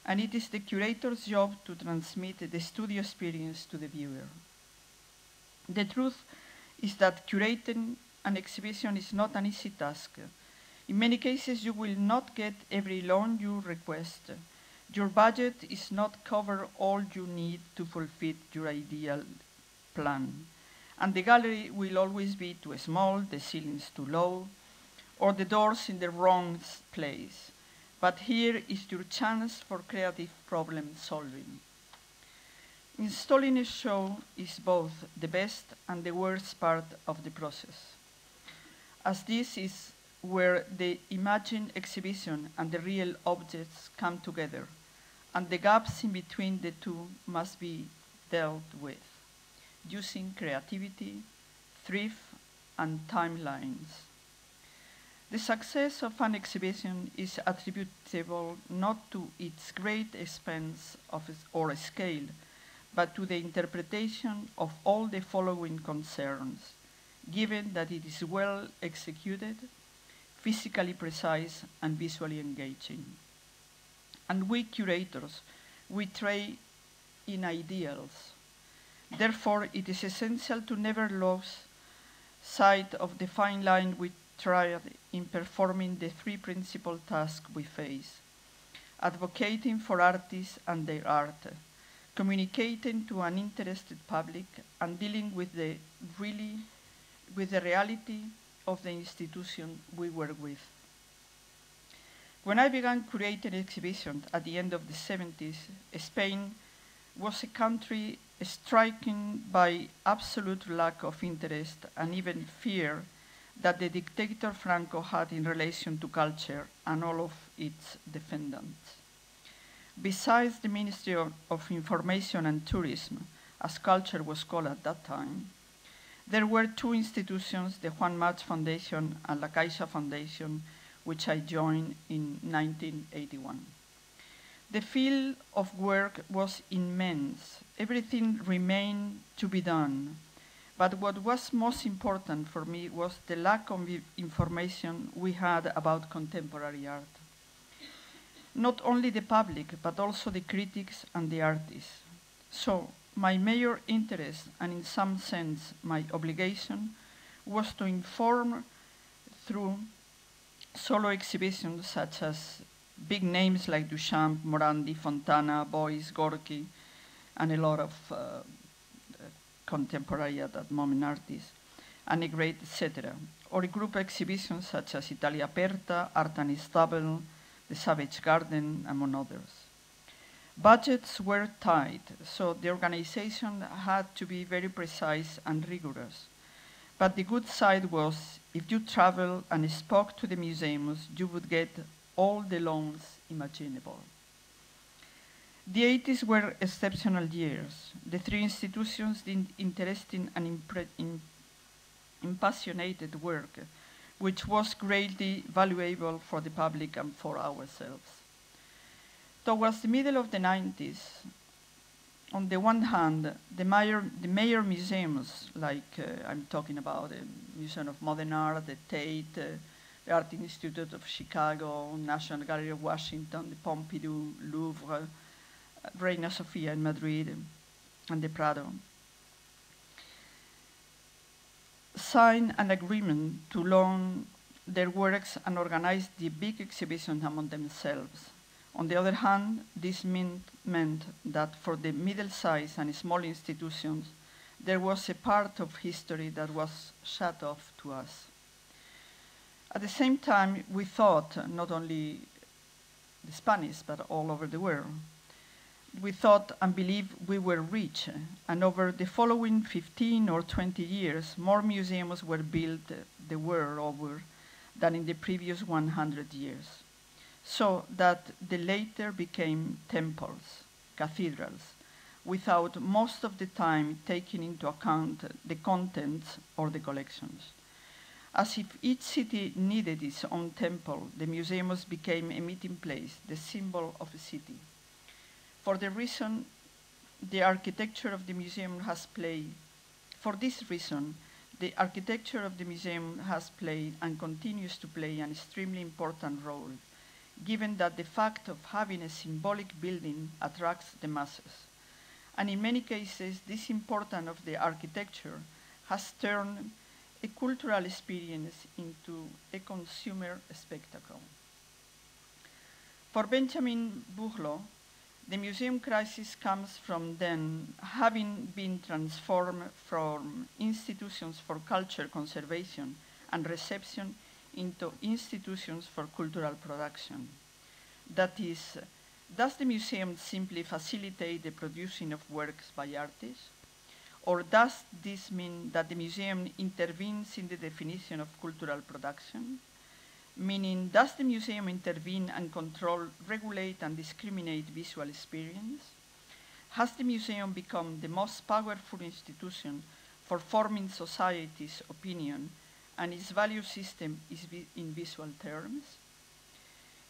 and it is the curator's job to transmit the studio experience to the viewer. The truth is that curating an exhibition is not an easy task. In many cases, you will not get every loan you request. Your budget is not cover all you need to fulfill your ideal plan. And the gallery will always be too small, the ceilings too low, or the doors in the wrong place. But here is your chance for creative problem solving. Installing a show is both the best and the worst part of the process, as this is where the imagined exhibition and the real objects come together, and the gaps in between the two must be dealt with, using creativity, thrift, and timelines. The success of an exhibition is attributable not to its great expense or scale, but to the interpretation of all the following concerns, given that it is well executed, physically precise, and visually engaging. And we curators, we trade in ideals. Therefore, it is essential to never lose sight of the fine line we tried in performing the three principal tasks we face: advocating for artists and their art, communicating to an interested public, and dealing with the reality of the institution we work with. When I began curating exhibitions at the end of the 70s, Spain was a country stricken by absolute lack of interest and even fear that the dictator Franco had in relation to culture and all of its defendants. Besides the Ministry of Information and Tourism, as culture was called at that time, there were two institutions, the Juan March Foundation and La Caixa Foundation, which I joined in 1981. The field of work was immense. Everything remained to be done. But what was most important for me was the lack of information we had about contemporary art. Not only the public, but also the critics and the artists. So my major interest, and in some sense my obligation, was to inform through solo exhibitions such as big names like Duchamp, Morandi, Fontana, Beuys, Gorky, and a lot of contemporary at that moment artists, and a great etc. Or a group exhibitions such as Italia Aperta, Art and Stable, The Savage Garden, among others. Budgets were tight, so the organization had to be very precise and rigorous. But the good side was, if you traveled and spoke to the museums, you would get all the loans imaginable. The 80s were exceptional years. The three institutions did interesting and impassionated work, which was greatly valuable for the public and for ourselves. Towards the middle of the 90s, on the one hand, the major museums, like I'm talking about the Museum of Modern Art, the Tate, the Art Institute of Chicago, National Gallery of Washington, the Pompidou, Louvre, Reina Sofia in Madrid, and the Prado, signed an agreement to loan their works and organize the big exhibitions among themselves. On the other hand, this meant that for the middle-sized and small institutions, there was a part of history that was shut off to us. At the same time, we thought, not only the Spanish, but all over the world, we thought and believed we were rich, and over the following 15 or 20 years, more museums were built the world over than in the previous 100 years. So that the later became temples, cathedrals, without most of the time taking into account the contents or the collections. As if each city needed its own temple, the museums became a meeting place, the symbol of a city. For this reason, the architecture of the museum has played and continues to play an extremely important role, given that the fact of having a symbolic building attracts the masses. And in many cases, this importance of the architecture has turned a cultural experience into a consumer spectacle. For Benjamin Bourgeault, the museum crisis comes from then having been transformed from institutions for culture conservation and reception into institutions for cultural production. That is, does the museum simply facilitate the producing of works by artists? Or does this mean that the museum intervenes in the definition of cultural production? Meaning, does the museum intervene and control, regulate, and discriminate visual experience? Has the museum become the most powerful institution for forming society's opinion and its value system is in visual terms?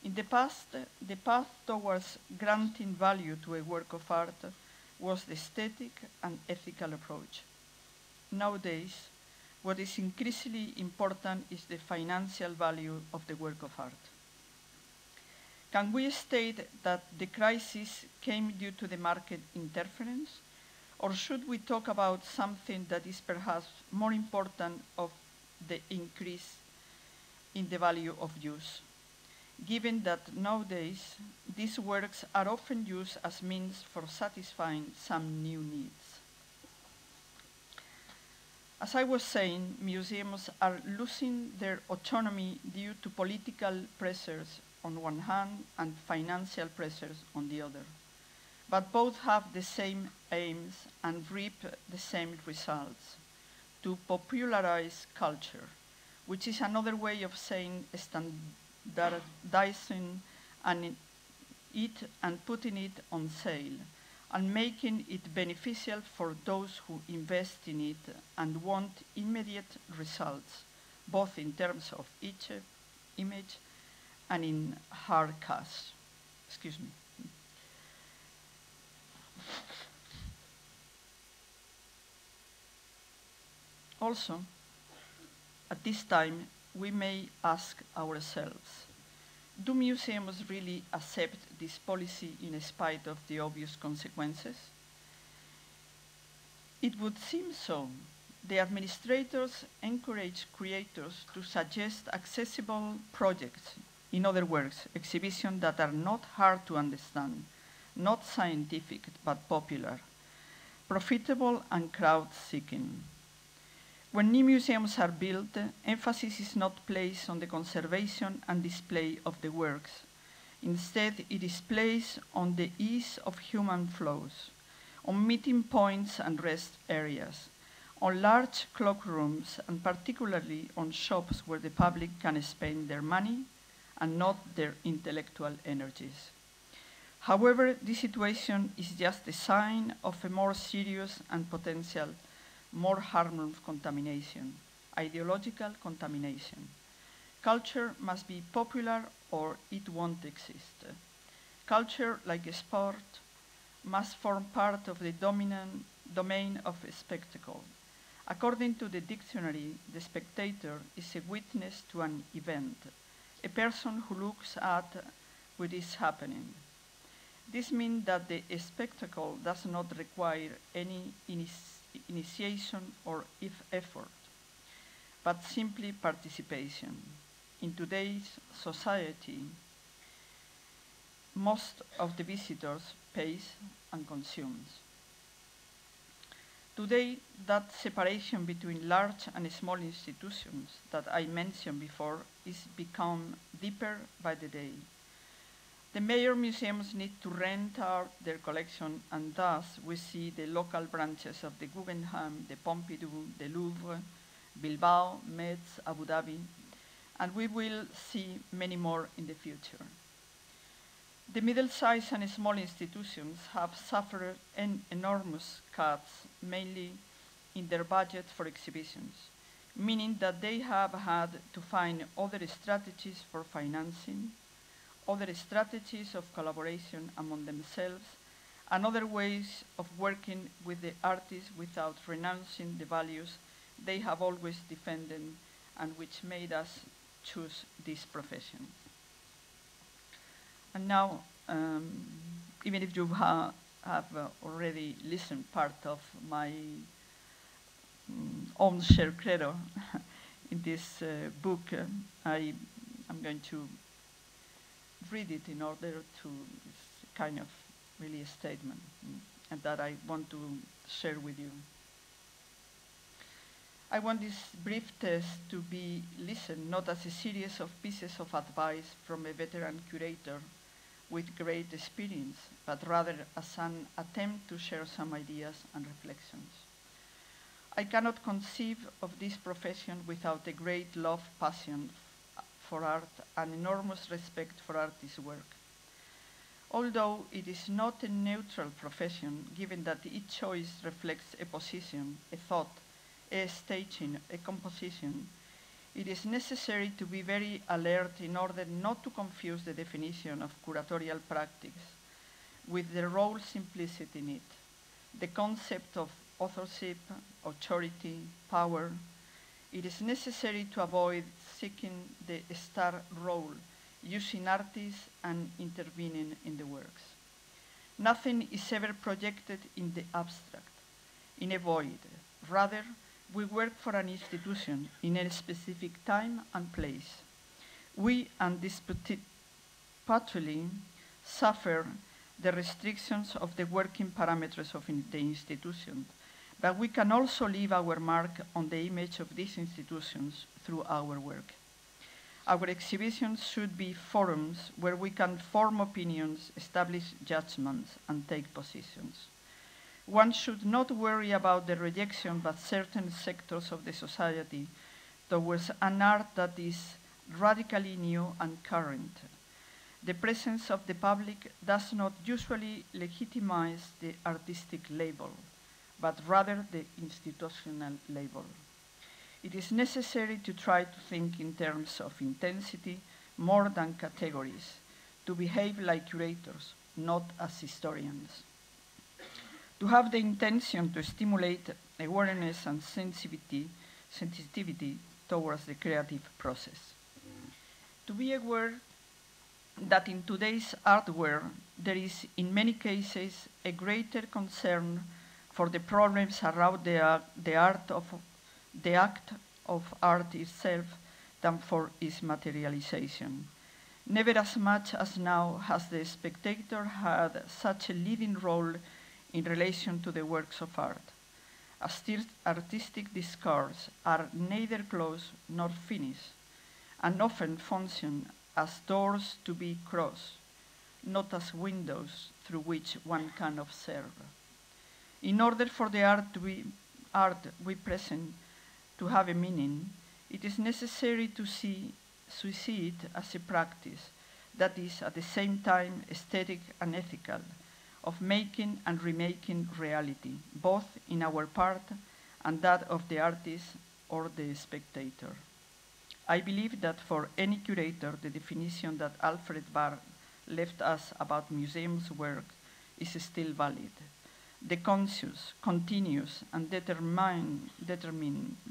In the past, the path towards granting value to a work of art was the aesthetic and ethical approach. Nowadays, what is increasingly important is the financial value of the work of art. Can we state that the crisis came due to the market interference? Or should we talk about something that is perhaps more important of the increase in the value of use? Given that nowadays, these works are often used as means for satisfying some new needs. As I was saying, museums are losing their autonomy due to political pressures on one hand and financial pressures on the other. But both have the same aims and reap the same results: to popularize culture, which is another way of saying standardizing it and putting it on sale, and making it beneficial for those who invest in it and want immediate results, both in terms of each image and in hard cash. Excuse me. Also, at this time, we may ask ourselves, do museums really accept this policy in spite of the obvious consequences? It would seem so. The administrators encourage creators to suggest accessible projects, in other words, exhibitions that are not hard to understand, not scientific but popular, profitable and crowd-seeking. When new museums are built, emphasis is not placed on the conservation and display of the works. Instead, it is placed on the ease of human flows, on meeting points and rest areas, on large cloakrooms, and particularly on shops where the public can spend their money and not their intellectual energies. However, this situation is just a sign of a more serious and potential more harmful contamination, ideological contamination. Culture must be popular or it won't exist. Culture, like a sport, must form part of the dominant domain of a spectacle. According to the dictionary, the spectator is a witness to an event, a person who looks at what is happening. This means that the spectacle does not require any initiation or effort, but simply participation. In today's society, most of the visitors pays and consumes. Today, that separation between large and small institutions that I mentioned before is become deeper by the day. The major museums need to rent out their collection, and thus we see the local branches of the Guggenheim, the Pompidou, the Louvre, Bilbao, Metz, Abu Dhabi, and we will see many more in the future. The middle-sized and small institutions have suffered enormous cuts, mainly in their budget for exhibitions, meaning that they have had to find other strategies for financing, other strategies of collaboration among themselves, and other ways of working with the artists without renouncing the values they have always defended and which made us choose this profession. And now, even if you have already listened part of my own shared credo. In this book, I'm going to read it in order to, it's kind of really a statement, and that I want to share with you. I want this brief test to be listened not as a series of pieces of advice from a veteran curator with great experience, but rather as an attempt to share some ideas and reflections. I cannot conceive of this profession without a great love, passion for art, and enormous respect for artists' work. Although it is not a neutral profession, given that each choice reflects a position, a thought, a staging, a composition, it is necessary to be very alert in order not to confuse the definition of curatorial practice with the roles implicit in it. The concept of authorship, authority, power, it is necessary to avoid seeking the star role, using artists and intervening in the works. Nothing is ever projected in the abstract, in a void. Rather, we work for an institution in a specific time and place. We undisputably suffer the restrictions of the working parameters of the institution, but we can also leave our mark on the image of these institutions through our work. Our exhibitions should be forums where we can form opinions, establish judgments, and take positions. One should not worry about the rejection by certain sectors of the society towards an art that is radically new and current. The presence of the public does not usually legitimize the artistic label, but rather the institutional label. It is necessary to try to think in terms of intensity more than categories, to behave like curators, not as historians. To have the intention to stimulate awareness and sensitivity towards the creative process. To be aware that in today's artwork, there is in many cases a greater concern for the problems around the act of art itself than for its materialization. Never as much as now has the spectator had such a leading role in relation to the works of art. Artistic discourse are neither closed nor finished, and often function as doors to be crossed, not as windows through which one can observe. In order for the art we present to have a meaning, it is necessary to see it as a practice that is at the same time aesthetic and ethical, of making and remaking reality, both in our part and that of the artist or the spectator. I believe that for any curator, the definition that Alfred Barr left us about museums' work is still valid. The conscious, continuous, and determined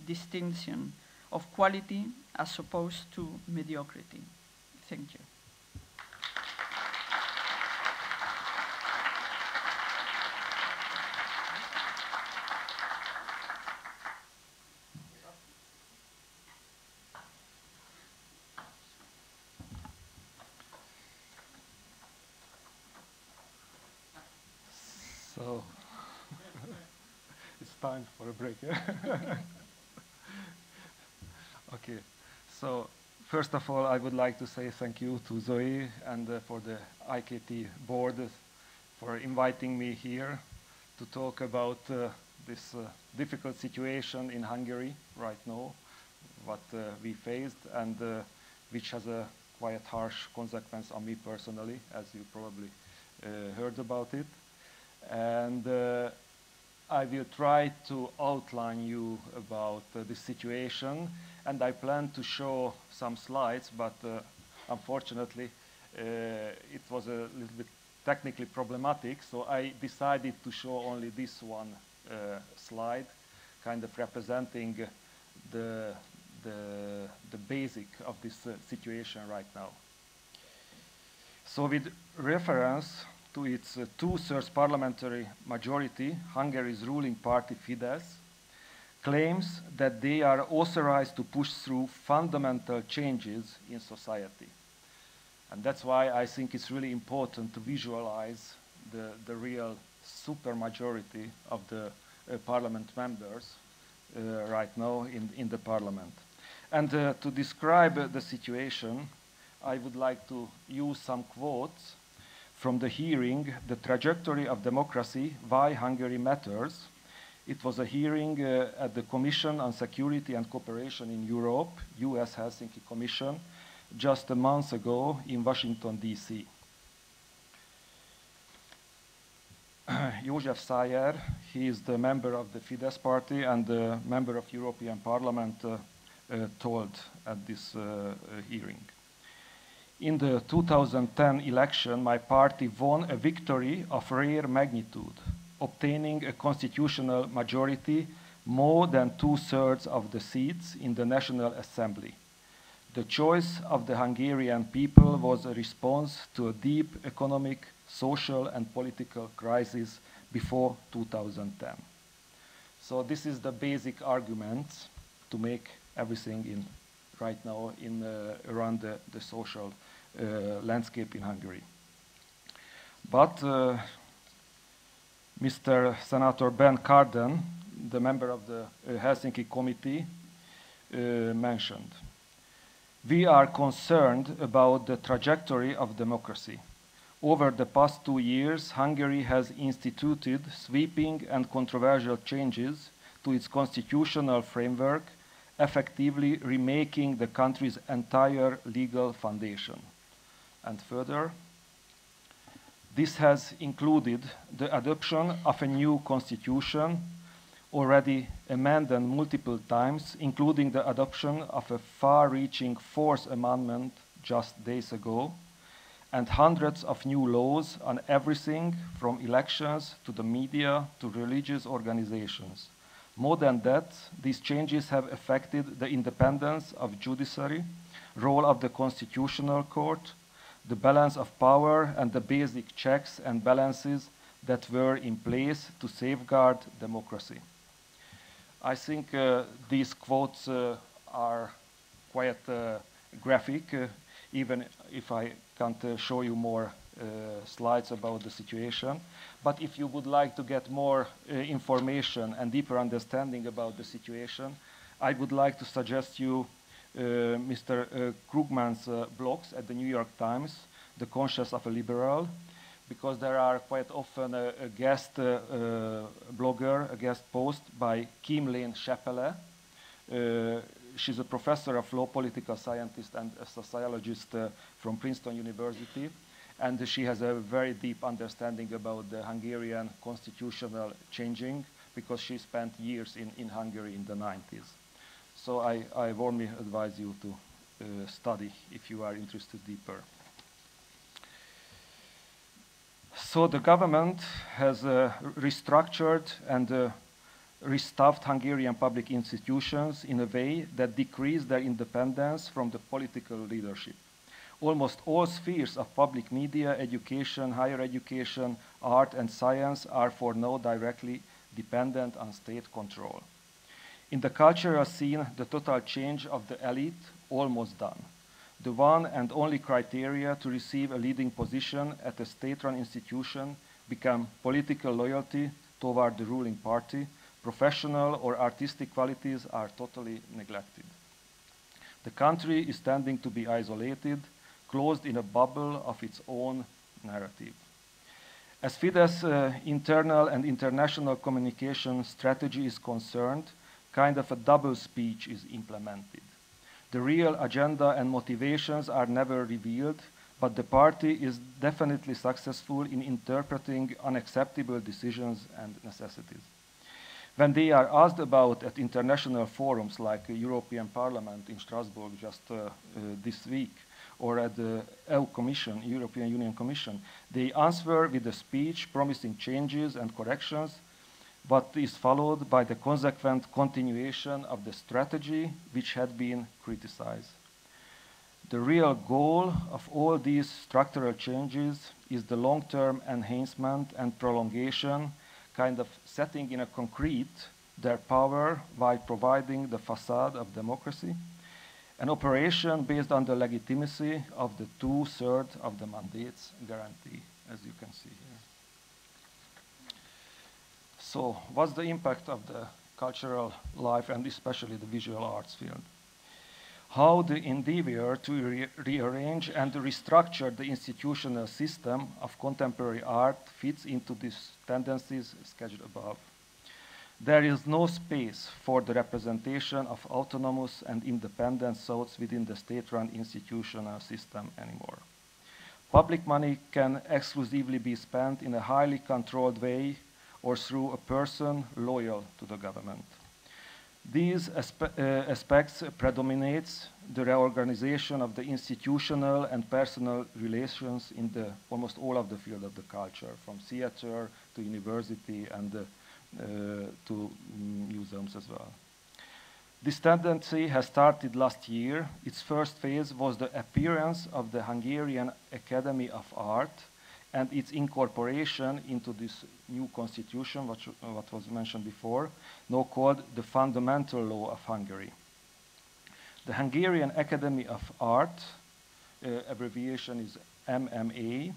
distinction of quality as opposed to mediocrity. Thank you. So it's time for a break. Yeah? Okay. So first of all, I would like to say thank you to Zoe and for the IKT board for inviting me here to talk about this difficult situation in Hungary right now, what we faced, and which has a quite harsh consequence on me personally, as you probably heard about it. And I will try to outline you about this situation, and I plan to show some slides, but unfortunately it was a little bit technically problematic, so I decided to show only this one slide, kind of representing the basic of this situation right now. So with reference to its two-thirds parliamentary majority, Hungary's ruling party Fidesz claims that they are authorized to push through fundamental changes in society. And that's why I think it's really important to visualize the real supermajority of the parliament members right now in the parliament. And to describe the situation, I would like to use some quotes from the hearing, The Trajectory of Democracy, Why Hungary Matters. It was a hearing at the Commission on Security and Cooperation in Europe, US Helsinki Commission, just a month ago in Washington, D.C. József Szájer, he is the member of the Fidesz party and the member of European Parliament, told at this hearing. In the 2010 election, my party won a victory of rare magnitude, obtaining a constitutional majority more than 2/3 of the seats in the National Assembly. The choice of the Hungarian people was a response to a deep economic, social, and political crisis before 2010. So this is the basic argument to make everything in right now in around the social landscape in Hungary. But Mr. Senator Ben Cardin, the member of the Helsinki Committee, mentioned, "We are concerned about the trajectory of democracy. Over the past 2 years, Hungary has instituted sweeping and controversial changes to its constitutional framework, effectively remaking the country's entire legal foundation." And further, this has included the adoption of a new constitution, already amended multiple times, including the adoption of a far-reaching Fourth Amendment just days ago, and hundreds of new laws on everything from elections to the media to religious organizations. More than that, these changes have affected the independence of judiciary, role of the Constitutional Court, the balance of power, and the basic checks and balances that were in place to safeguard democracy. I think these quotes are quite graphic, even if I can't show you more slides about the situation. But if you would like to get more information and deeper understanding about the situation, I would like to suggest you Mr. Krugman's blogs at the New York Times, The Conscience of a Liberal, because there are quite often a guest blogger, a guest post by Kim Lane Chappelle. She's a professor of law, political scientist, and a sociologist from Princeton University. And she has a very deep understanding about the Hungarian constitutional changing, because she spent years in Hungary in the 90s. So I warmly advise you to study if you are interested deeper. So the government has restructured and restuffed Hungarian public institutions in a way that decreased their independence from the political leadership. Almost all spheres of public media, education, higher education, art, and science are for now directly dependent on state control. In the cultural scene, the total change of the elite almost done. The one and only criteria to receive a leading position at a state-run institution become political loyalty toward the ruling party. Professional or artistic qualities are totally neglected. The country is tending to be isolated, closed in a bubble of its own narrative. As Fidesz internal and international communication strategy is concerned, kind of a double speech is implemented. The real agenda and motivations are never revealed, but the party is definitely successful in interpreting unacceptable decisions and necessities. When they are asked about at international forums like the European Parliament in Strasbourg just this week, or at the EU Commission, European Union Commission, they answer with a speech promising changes and corrections, but is followed by the consequent continuation of the strategy which had been criticized. The real goal of all these structural changes is the long-term enhancement and prolongation, kind of setting in a concrete their power while providing the facade of democracy, an operation based on the legitimacy of the 2/3 of the mandates guarantee, as you can see here. So what's the impact of the cultural life and especially the visual arts field? How the endeavor to rearrange and restructure the institutional system of contemporary art fits into these tendencies sketched above. There is no space for the representation of autonomous and independent thoughts within the state-run institutional system anymore. Public money can exclusively be spent in a highly controlled way or through a person loyal to the government. These aspects predominates the reorganization of the institutional and personal relations in almost all of the field of the culture, from theater to university and to museums as well. This tendency has started last year. Its first phase was the appearance of the Hungarian Academy of Art and its incorporation into this new constitution, what was mentioned before, now called the Fundamental Law of Hungary. The Hungarian Academy of Art, abbreviation is MMA,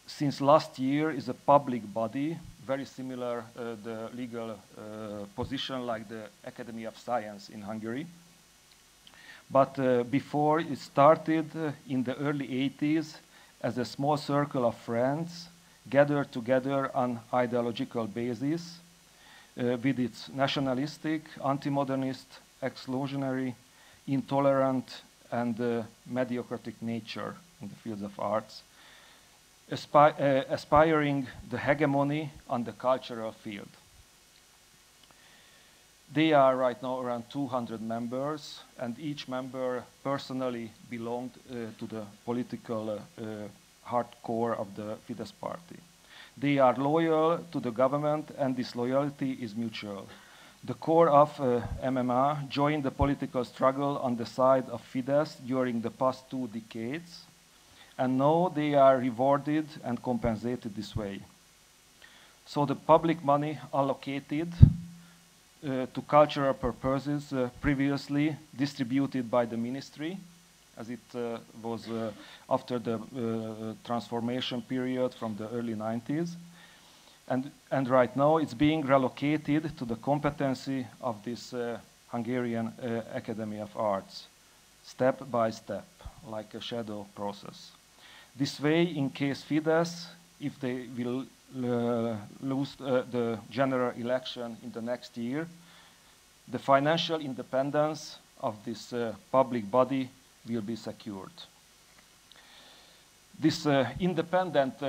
since last year is a public body, very similar the legal position like the Academy of Science in Hungary. But before it started in the early 80s as a small circle of friends gathered together on ideological basis with its nationalistic, anti-modernist, exclusionary, intolerant and mediocratic nature in the fields of arts, aspiring the hegemony on the cultural field. They are right now around 200 members, and each member personally belonged to the political hardcore of the Fidesz party. They are loyal to the government, and this loyalty is mutual. The core of MMA joined the political struggle on the side of Fidesz during the past 2 decades, and now they are rewarded and compensated this way. So the public money allocated to cultural purposes previously distributed by the ministry, as it was after the transformation period from the early 90s. And right now it's being relocated to the competency of this Hungarian Academy of Arts, step by step, like a shadow process. This way, in case Fidesz, if they will lose the general election in the next year, the financial independence of this public body will be secured. This independent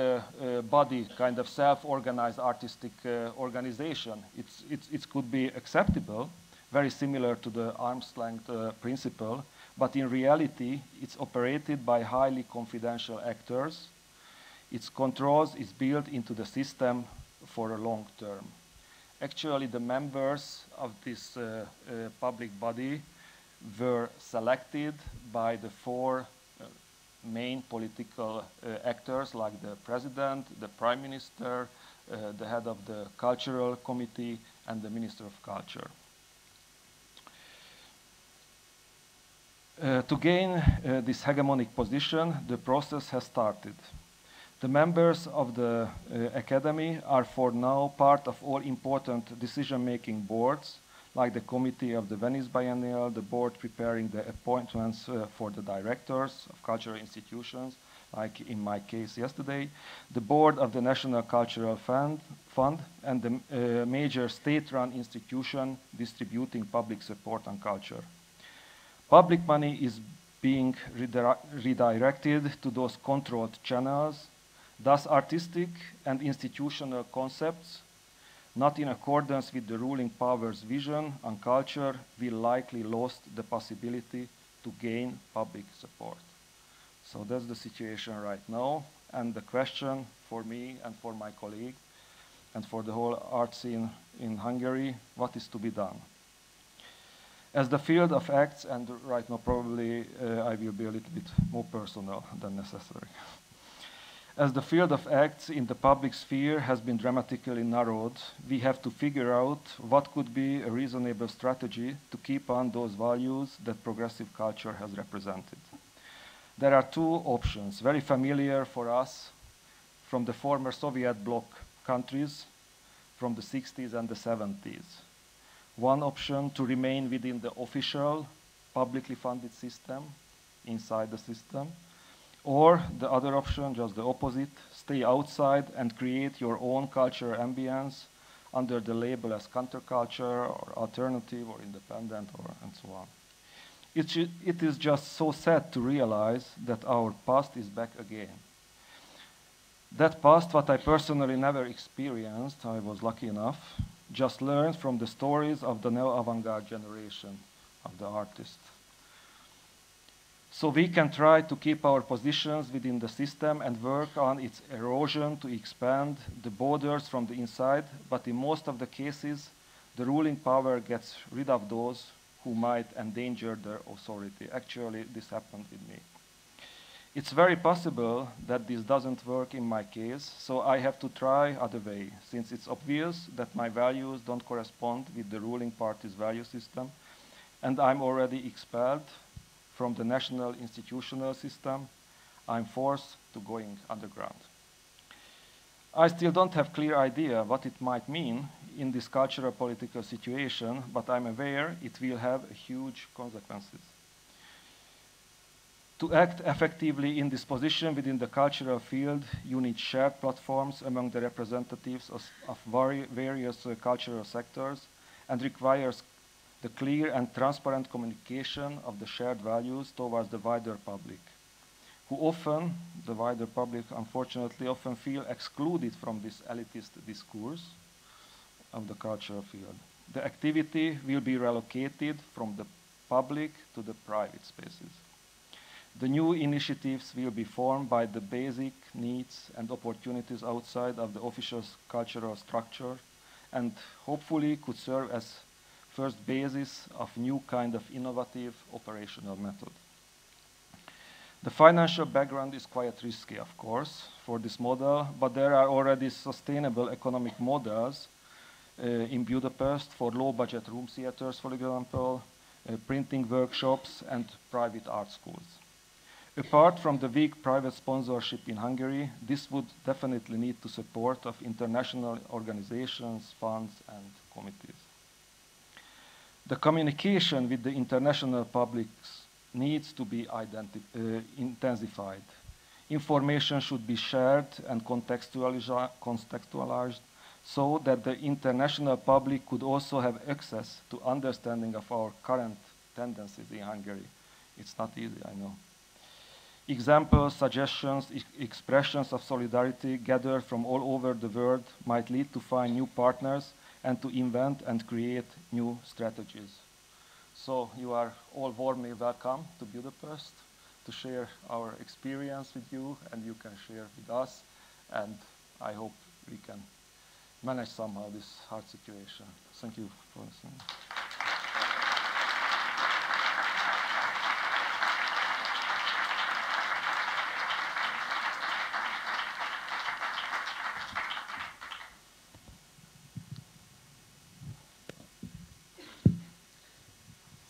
body, kind of self-organized artistic organization, it could be acceptable, very similar to the arm's length principle, but in reality, it's operated by highly confidential actors. Its controls is built into the system for a long term. Actually, the members of this public body were selected by the 4 main political actors, like the president, the prime minister, the head of the cultural committee, and the minister of culture. To gain this hegemonic position, the process has started. The members of the Academy are for now part of all important decision-making boards, like the Committee of the Venice Biennial, the board preparing the appointments for the directors of cultural institutions, like in my case yesterday, the board of the National Cultural Fund, and the major state-run institution distributing public support on culture. Public money is being redirected to those controlled channels. Thus, artistic and institutional concepts, not in accordance with the ruling power's vision on culture, will likely lose the possibility to gain public support. So that's the situation right now. And the question for me and for my colleague and for the whole art scene in Hungary, what is to be done? As the field of acts, and right now probably I will be a little bit more personal than necessary. As the field of acts in the public sphere has been dramatically narrowed, we have to figure out what could be a reasonable strategy to keep on those values that progressive culture has represented. There are two options, very familiar for us from the former Soviet bloc countries from the 60s and the 70s. One option to remain within the official, publicly funded system, inside the system, or the other option, just the opposite, stay outside and create your own cultural ambience under the label as counterculture or alternative or independent or and so on. It is just so sad to realize that our past is back again. That past, what I personally never experienced, I was lucky enough, just learned from the stories of the neo-avant-garde generation of the artists. So we can try to keep our positions within the system and work on its erosion to expand the borders from the inside, but in most of the cases, the ruling power gets rid of those who might endanger their authority. Actually, this happened with me. It's very possible that this doesn't work in my case, so I have to try other way, since it's obvious that my values don't correspond with the ruling party's value system, and I'm already expelled from the national institutional system. I'm forced to going underground. I still don't have clear idea what it might mean in this cultural political situation, but I'm aware it will have huge consequences. To act effectively in this position within the cultural field, you need shared platforms among the representatives of various cultural sectors, and requires the clear and transparent communication of the shared values towards the wider public, who often, the wider public unfortunately, often feel excluded from this elitist discourse of the cultural field. The activity will be relocated from the public to the private spaces. The new initiatives will be formed by the basic needs and opportunities outside of the official cultural structure, and hopefully could serve as first basis of new kind of innovative operational method. The financial background is quite risky, of course, for this model, but there are already sustainable economic models in Budapest for low-budget room theaters, for example, printing workshops, and private art schools. Apart from the weak private sponsorship in Hungary, this would definitely need the support of international organizations, funds, and committees. The communication with the international public needs to be intensified. Information should be shared and contextualized so that the international public could also have access to understanding of our current tendencies in Hungary. It's not easy, I know. Examples, suggestions, expressions of solidarity gathered from all over the world might lead to find new partners and to invent and create new strategies. So you are all warmly welcome to Budapest to share our experience with you, and you can share with us, and I hope we can manage somehow this hard situation. Thank you for listening.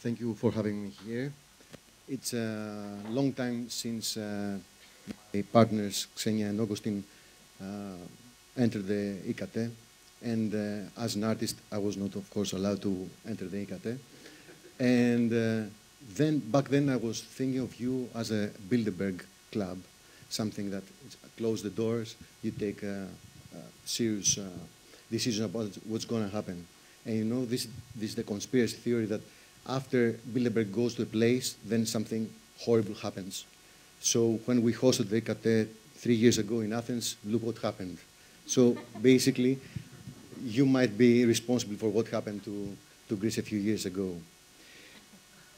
Thank you for having me here. It's a long time since my partners, Xenia and Augustin, entered the IKT. And as an artist, I was not, of course, allowed to enter the IKT. And back then, I was thinking of you as a Bilderberg club, something that close the doors, you take a serious decision about what's going to happen. And you know, this is the conspiracy theory that after Bilderberg goes to a place, then something horrible happens. So when we hosted the IKT 3 years ago in Athens, look what happened. So basically, you might be responsible for what happened to Greece a few years ago.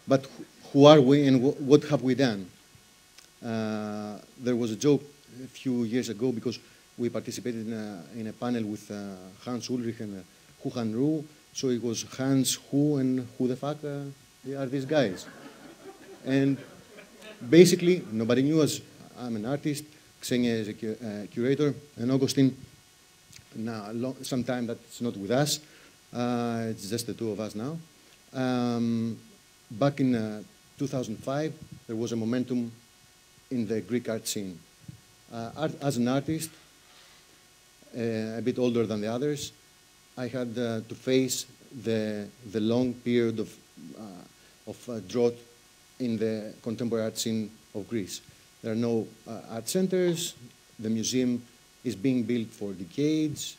But who are we and what have we done? There was a joke a few years ago because we participated in a panel with Hans Ulrich and Huhan Ru. So it was Hans, who, and who the fuck are these guys? And basically, nobody knew us. I'm an artist. Xenia is a curator, and Augustine, now some time that's not with us. It's just the two of us now. Back in 2005, there was a momentum in the Greek art scene. As an artist, a bit older than the others, I had to face the long period of drought in the contemporary art scene of Greece. There are no art centers. The museum is being built for decades,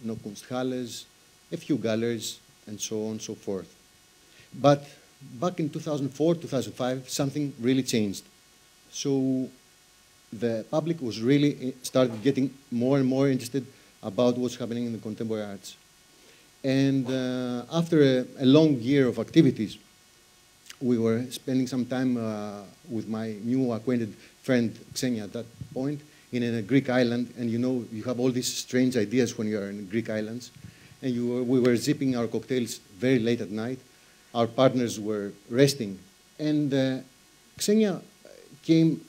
no Kunsthalles, a few galleries, and so on and so forth. But back in 2004, 2005, something really changed. So the public was really started getting more and more interested about what's happening in the contemporary arts. And after a long year of activities, we were spending some time with my new acquainted friend Xenia at that point in a Greek island, and you know you have all these strange ideas when you are in Greek islands. And we were sipping our cocktails very late at night. Our partners were resting, and Xenia came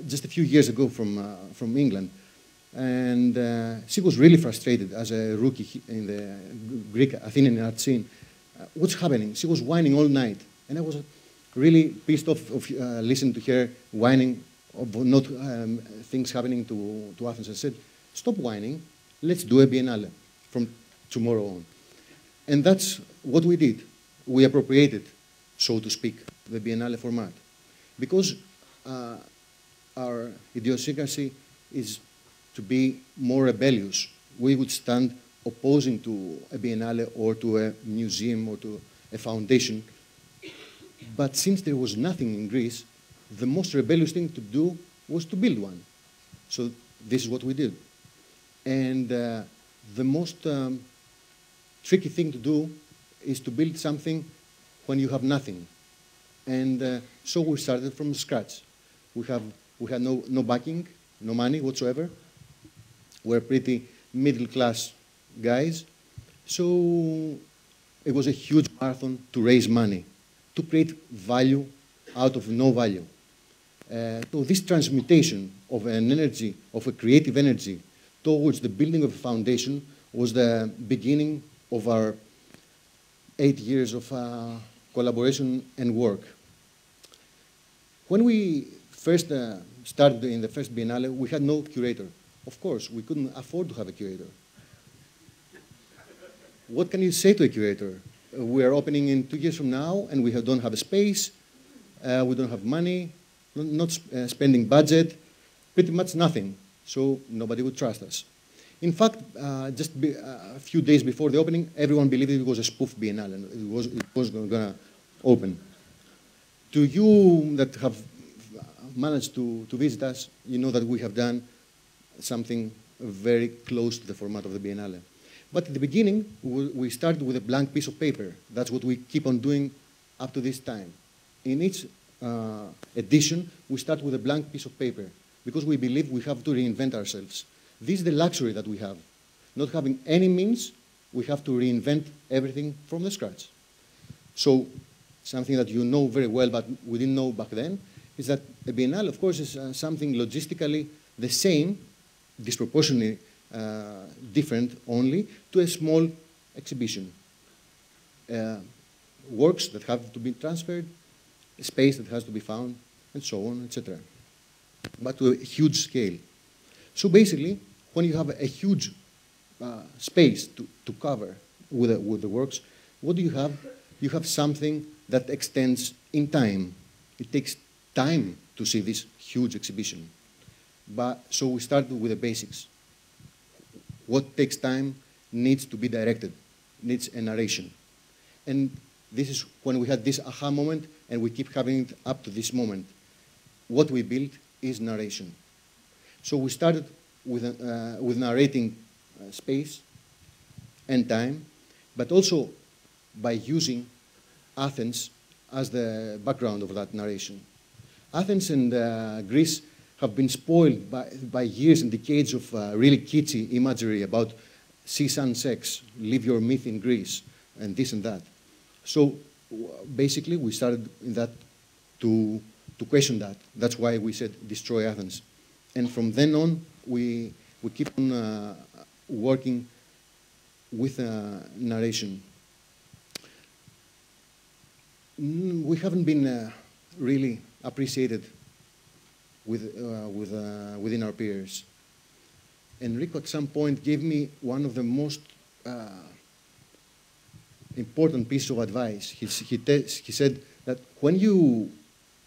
just a few years ago from England, and she was really frustrated as a rookie in the Greek Athenian art scene. What's happening? She was whining all night, and I was really pissed off of listening to her whining of not things happening to Athens. I said, stop whining, let's do a Biennale from tomorrow on. And that's what we did. We appropriated, so to speak, the Biennale format. Because our idiosyncrasy is to be more rebellious. We would stand opposing to a Biennale or to a museum or to a foundation. But since there was nothing in Greece, the most rebellious thing to do was to build one. So this is what we did. And the most tricky thing to do is to build something when you have nothing. And so we started from scratch. We had no backing, no money whatsoever. We're pretty middle-class guys. So it was a huge marathon to raise money, to create value out of no value. So this transmutation of an energy, of a creative energy, towards the building of a foundation was the beginning of our 8 years of collaboration and work. When we first started in the first Biennale, we had no curator. Of course, we couldn't afford to have a curator. What can you say to a curator? We are opening in 2 years from now, and we don't have a space, we don't have money, not spending budget, pretty much nothing. So nobody would trust us. In fact, just a few days before the opening, everyone believed it was a spoof Biennale, and it was going to open. To you that have managed to visit us, you know that we have done something very close to the format of the Biennale. But at the beginning, we started with a blank piece of paper. That's what we keep on doing up to this time. In each edition, we start with a blank piece of paper because we believe we have to reinvent ourselves. This is the luxury that we have. Not having any means, we have to reinvent everything from the scratch. So something that you know very well, but we didn't know back then, is that a Biennale, of course, is something logistically the same, disproportionately different only, to a small exhibition. Works that have to be transferred, a space that has to be found, and so on, etc. But to a huge scale. So basically, when you have a huge space to cover with the works, what do you have? You have something that extends in time. It takes time to see this huge exhibition. So we started with the basics. What takes time needs to be directed, needs a narration. And this is when we had this aha moment, and we keep having it up to this moment. What we built is narration. So we started with narrating space and time, but also by using Athens as the background of that narration. Athens and Greece have been spoiled by years and decades of really kitschy imagery about sea, sun, sex, live your myth in Greece, and this and that. So basically, we started in that to question that. That's why we said destroy Athens. And from then on, we keep on working with narration. We haven't been really appreciated within our peers. Enrico at some point gave me one of the most important pieces of advice. He said that when you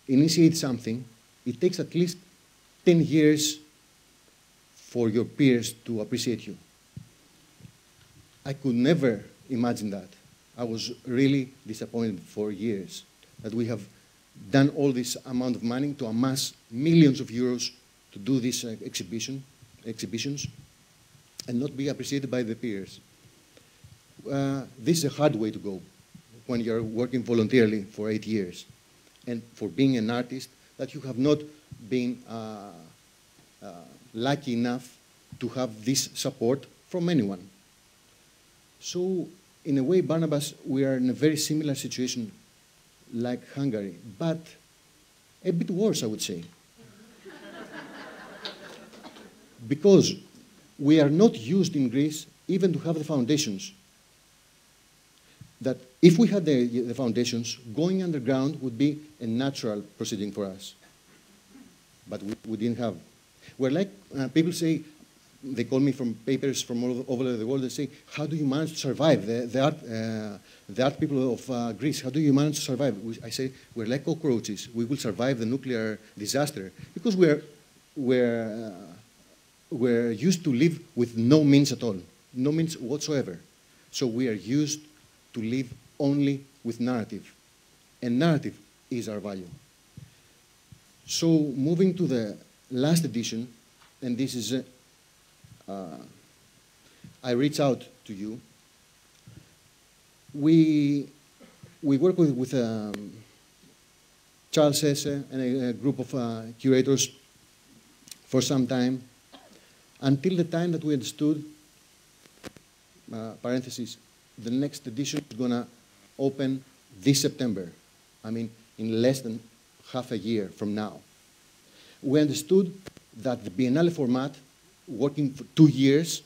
initiate something, it takes at least 10 years for your peers to appreciate you. I could never imagine that. I was really disappointed for years that we have done all this amount of money to amass millions of euros to do these exhibitions and not be appreciated by the peers. This is a hard way to go when you're working voluntarily for 8 years and for being an artist that you have not been lucky enough to have this support from anyone. So, in a way, Barnabas, we are in a very similar situation like Hungary, but a bit worse, I would say. Because we are not used in Greece even to have the foundations. That if we had the foundations, going underground would be a natural proceeding for us. But we didn't have. We're like, people say, they call me from papers from all over the world, they say, how do you manage to survive? The art people of Greece, how do you manage to survive? I say, we're like cockroaches. We will survive the nuclear disaster because we're used to live with no means at all, no means whatsoever. So we are used to live only with narrative. And narrative is our value. So moving to the last edition, and this is I reach out to you. We work with Charles Hesse and a group of curators for some time, until the time that we understood, parentheses, the next edition is going to open this September. I mean, in less than half a year from now. We understood that the Biennale format, working for 2 years,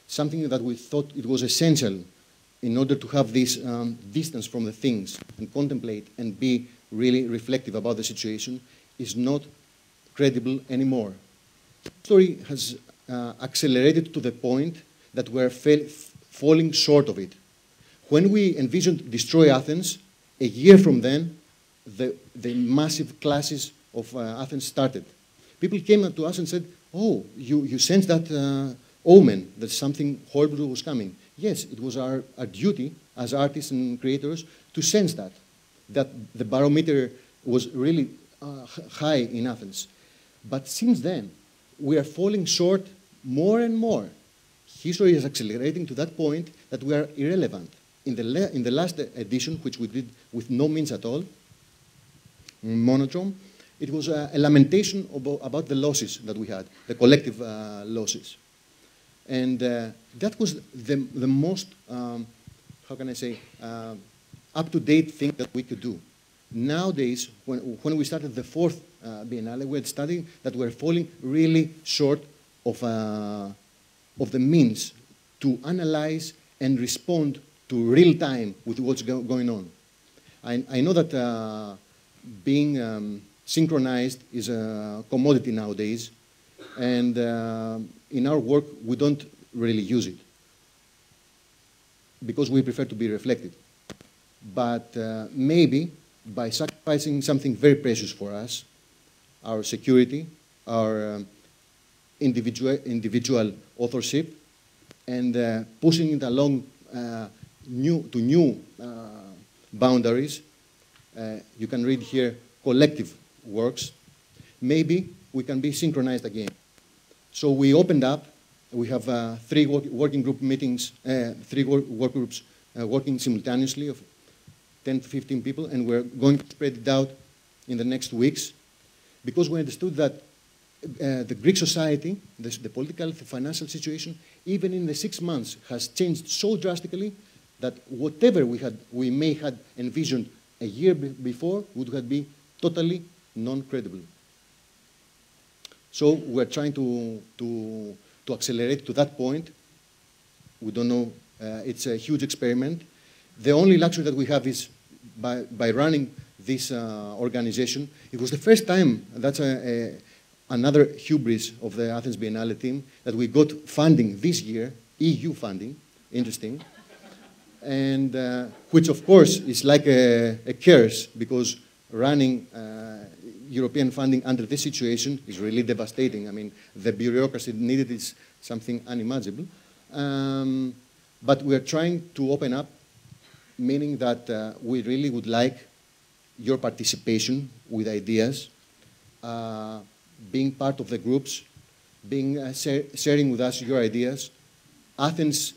something that we thought it was essential in order to have this distance from the things and contemplate and be really reflective about the situation, is not credible anymore. The story has accelerated to the point that we're falling short of it. When we envisioned Destroy Athens, a year from then, the massive clashes of Athens started. People came to us and said, oh, you sensed that omen, that something horrible was coming. Yes, it was our duty as artists and creators to sense that the barometer was really high in Athens. But since then, we are falling short more and more. History is accelerating to that point that we are irrelevant. In the last edition, which we did with no means at all, monotone, it was a lamentation about the losses that we had, the collective losses. And that was the most, how can I say, up-to-date thing that we could do. Nowadays, when we started the 4th Biennale, we had studied that we're falling really short of the means to analyze and respond to real time with what's going on. I know that being synchronized is a commodity nowadays, and in our work we don't really use it because we prefer to be reflective. But maybe by sacrificing something very precious for us, our security, our individual authorship, and pushing it along to new boundaries, you can read here collective works, maybe we can be synchronized again. So we opened up, we have 3 working group meetings, 3 work groups working simultaneously of 10 to 15 people, and we're going to spread it out in the next weeks, because we understood that the Greek society, the political, the financial situation, even in the 6 months, has changed so drastically that whatever we may have envisioned a year before would have been totally non-credible. So we're trying to accelerate to that point. We don't know. It's a huge experiment. The only luxury that we have is by running this organization. It was the first time, that's another hubris of the Athens Biennale team, that we got funding this year, EU funding, interesting, and which of course is like a curse, because running European funding under this situation is really devastating. I mean, the bureaucracy needed is something unimaginable. But we're trying to open up, meaning that we really would like your participation with ideas, being part of the groups, sharing with us your ideas. Athens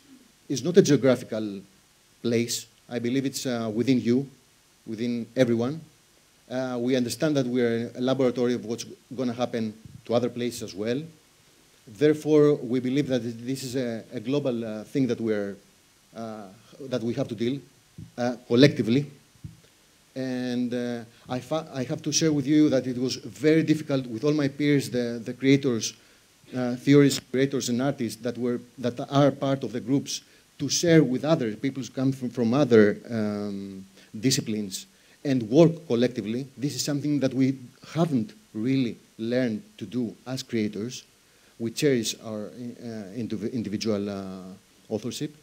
is not a geographical place. I believe it's within you, within everyone. We understand that we're a laboratory of what's going to happen to other places as well. Therefore, we believe that this is a global thing that we have to deal collectively. And I have to share with you that it was very difficult with all my peers, the creators, theorists, creators, and artists that are part of the groups, to share with other people who come from other disciplines and work collectively. This is something that we haven't really learned to do as creators. We cherish our individual authorship,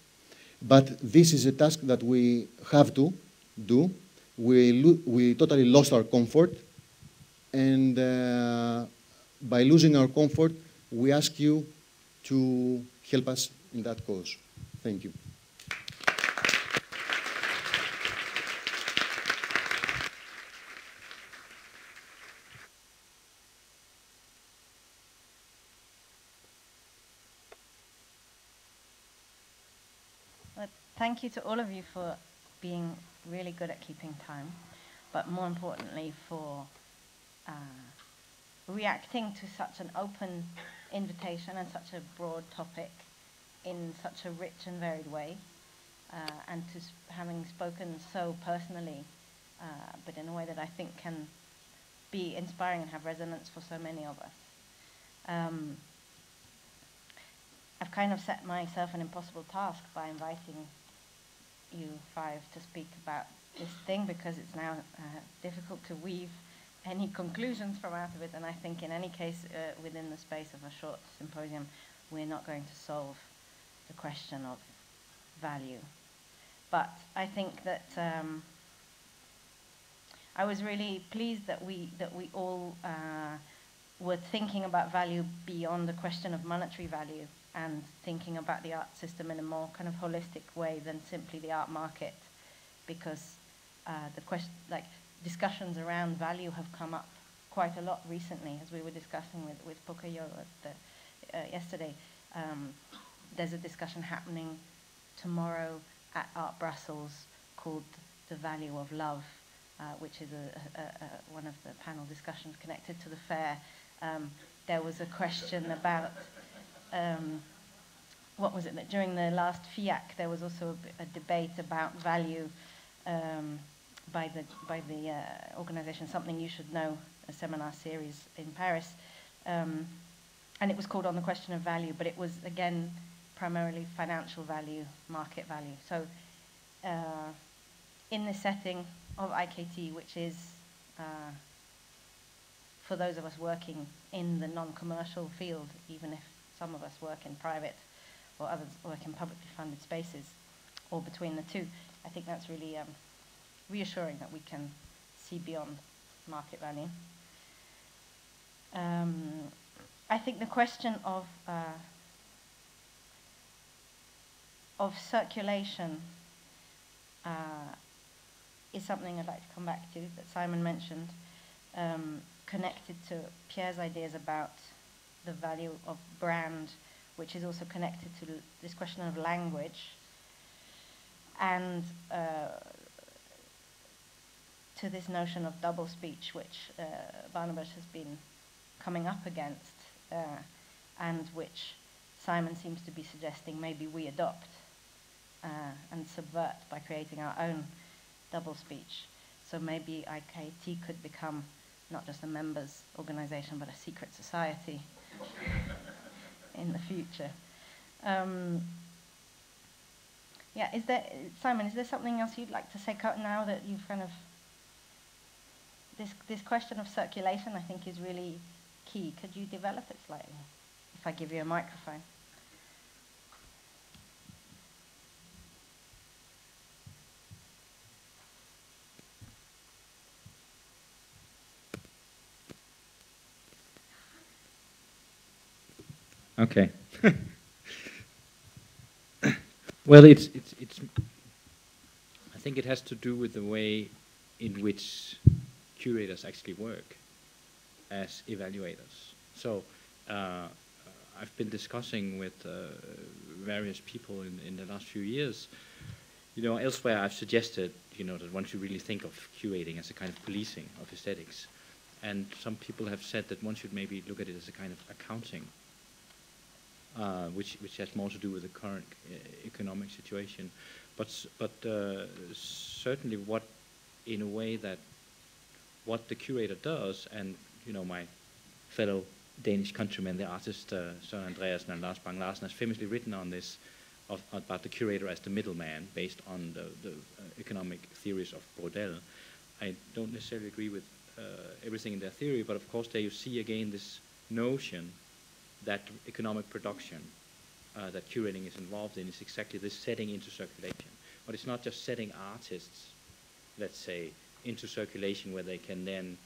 but this is a task that we have to do. We totally lost our comfort, and by losing our comfort, we ask you to help us in that cause. Thank you. Well, thank you to all of you for being really good at keeping time, but more importantly for reacting to such an open invitation and such a broad topic in such a rich and varied way, and to having spoken so personally, but in a way that I think can be inspiring and have resonance for so many of us. I've kind of set myself an impossible task by inviting you five to speak about this thing, because it's now difficult to weave any conclusions from out of it, and I think in any case within the space of a short symposium we're not going to solve the question of value. But I think that I was really pleased that we all were thinking about value beyond the question of monetary value, and thinking about the art system in a more kind of holistic way than simply the art market, because the question, like discussions around value, have come up quite a lot recently, as we were discussing with Pocoyo yesterday. There's a discussion happening tomorrow at Art Brussels called The Value of Love, which is one of the panel discussions connected to the fair. There was a question about what was it, that during the last FIAC there was also a debate about value by the organization Something You Should Know, a seminar series in Paris, and it was called On the Question of Value, but it was again primarily financial value, market value. So in the setting of IKT, which is for those of us working in the non-commercial field, even if some of us work in private or others work in publicly funded spaces, or between the two, I think that's really reassuring that we can see beyond market value. I think the question of circulation is something I'd like to come back to, that Simon mentioned, connected to Pierre's ideas about the value of brand, which is also connected to this question of language, and to this notion of double speech, which Barnabas has been coming up against, and which Simon seems to be suggesting maybe we adopt and subvert by creating our own double speech. So maybe IKT could become not just a members organization, but a secret society in the future. Yeah, Simon, is there something else you'd like to say now that you've kind of, this question of circulation, I think, is really key. Could you develop it slightly, if I give you a microphone? Okay. Well, it's. I think it has to do with the way in which curators actually work as evaluators. So I've been discussing with various people in the last few years. You know, elsewhere I've suggested, you know, that one should really think of curating as a kind of policing of aesthetics, and some people have said that one should maybe look at it as a kind of accounting. Which has more to do with the current economic situation, but certainly in a way that what the curator does, and you know, my fellow Danish countrymen, the artist Søren Andreasen and Lars Bang-Larsen, has famously written on this about the curator as the middleman, based on the economic theories of Brodel. I don't necessarily agree with everything in their theory, but of course there you see again this notion that economic production that curating is involved in is exactly this setting into circulation. But it's not just setting artists, let's say, into circulation where they can then,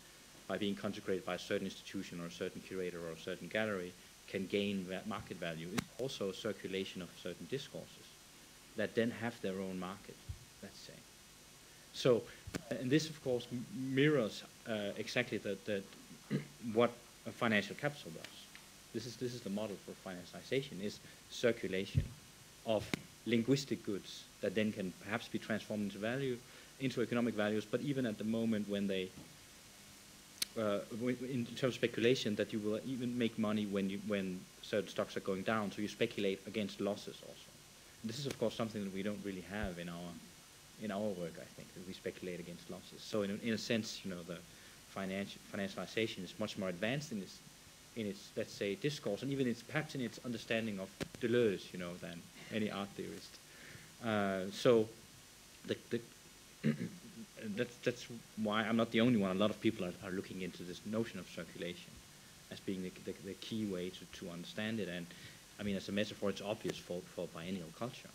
by being consecrated by a certain institution or a certain curator or a certain gallery, can gain market value. It's also a circulation of certain discourses that then have their own market, let's say. So, and this of course mirrors exactly what a financial capital does. This is the model for financialization, is circulation of linguistic goods that then can perhaps be transformed into economic values, but even at the moment when they, in terms of speculation, that you will even make money when certain stocks are going down, so you speculate against losses also. And this is of course something that we don't really have in our work, I think, that we speculate against losses. So in a sense, you know, the financialization is much more advanced in its, let's say, discourse, and even perhaps in its understanding of Deleuze, you know, than any art theorist. So that's why I'm not the only one. A lot of people are looking into this notion of circulation as being the key way to understand it. And I mean, as a metaphor, it's obvious for biennial culture.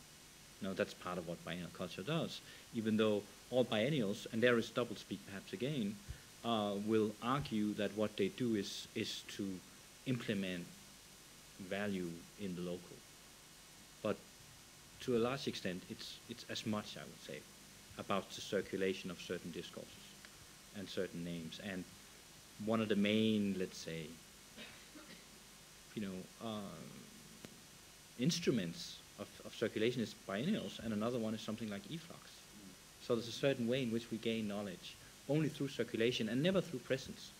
You know, that's part of what biennial culture does. Even though all biennials, and there is doublespeak perhaps again, will argue that what they do is to implement value in the local. But to a large extent, it's as much, I would say, about the circulation of certain discourses and certain names. And one of the main, let's say, you know, instruments of circulation is biennials, and another one is something like efflux. So there's a certain way in which we gain knowledge only through circulation and never through presence.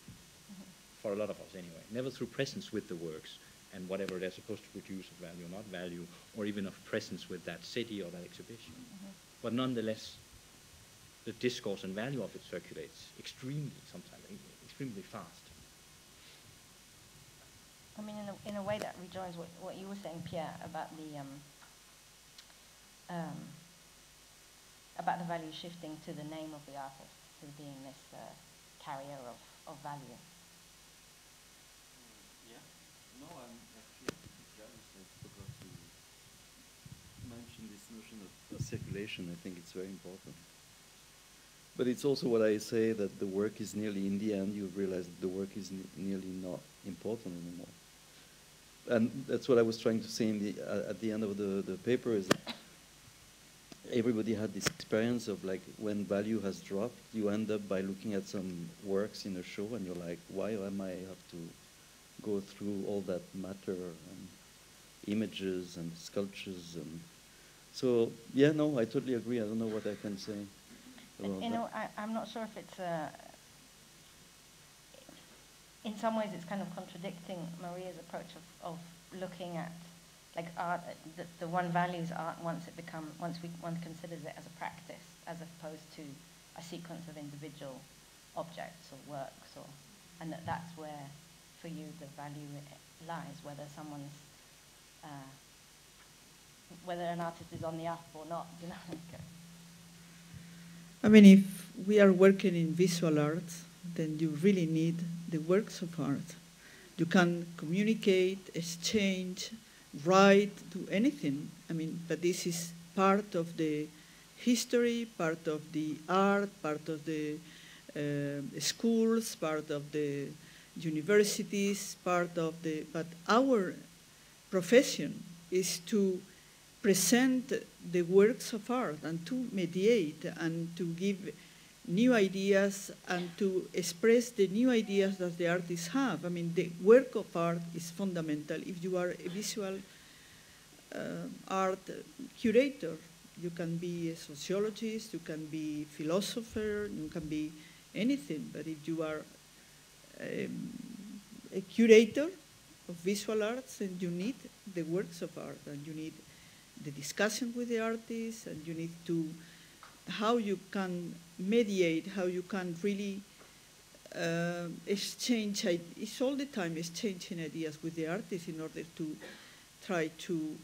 For a lot of us anyway, never through presence with the works and whatever they're supposed to produce of value or not value, or even of presence with that city or that exhibition. But nonetheless, the discourse and value of it circulates sometimes extremely fast. I mean, in a way that rejoins what you were saying, Pierre, about the value shifting to the name of the artist, to being this carrier of value. No, I'm actually I forgot to mention this notion of circulation. I think it's very important. But it's also what I say, that the work is nearly, in the end, you realize that the work is nearly not important anymore. And that's what I was trying to say at the end of the paper, is that everybody had this experience of, like, when value has dropped, you end up by looking at some works in a show and you're like, why am I have to go through all that matter and images and sculptures? And so, yeah, no, I totally agree. I don't know what I can say about that. I'm not sure if it's in some ways it's kind of contradicting Maria's approach of looking at, like, art. The one values art once one considers it as a practice, as opposed to a sequence of individual objects or works or and that's where, for you, the value lies, whether someone's, whether an artist is on the up or not, you know. Okay. I mean, if we are working in visual arts, then you really need the works of art. You can communicate, exchange, write, do anything. I mean, but this is part of the history, part of the art, part of the schools, part of the universities, part of the, but our profession is to present the works of art and to mediate and to give new ideas and to express the new ideas that the artists have. I mean, the work of art is fundamental. If you are a visual art curator, you can be a sociologist, you can be a philosopher, you can be anything, but if you are a curator of visual arts, then you need the works of art, and you need the discussion with the artists, and you need to, how you can mediate, how you can really exchange, it's all the time exchanging ideas with the artists in order to try to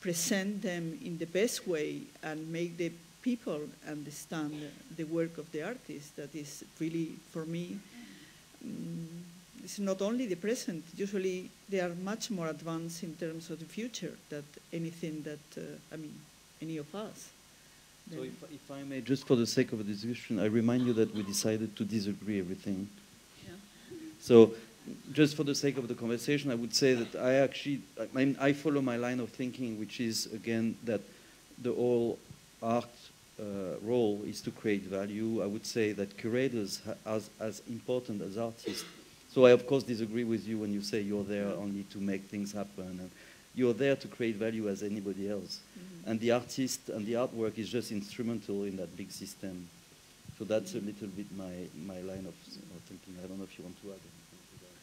present them in the best way and make the people understand the work of the artist. That is really, for me, it's not only the present. Usually they are much more advanced in terms of the future than anything that, I mean, any of us. So if I may, just for the sake of the discussion, I remind you that we decided to disagree everything. Yeah. So just for the sake of the conversation, I would say that I follow my line of thinking, which is, again, that the whole art role is to create value. I would say that curators are as important as artists. So I, of course, disagree with you when you say you're there only to make things happen. And you're there to create value as anybody else. Mm-hmm. And the artist and the artwork is just instrumental in that big system. So that's a little bit my line of thinking. I don't know if you want to add anything to that.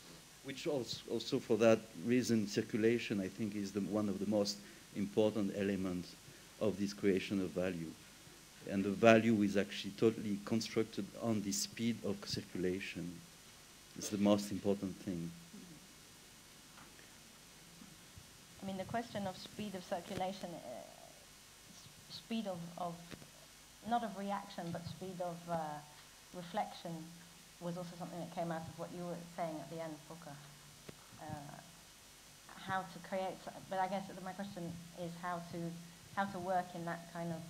Which also for that reason, circulation, I think, is one of the most important elements of this creation of value. And the value is actually totally constructed on the speed of circulation. It's the most important thing. I mean, the question of speed of circulation, speed of not of reaction, but speed of reflection was also something that came out of what you were saying at the end, Fuka. How to create, but I guess my question is how to work in that kind of,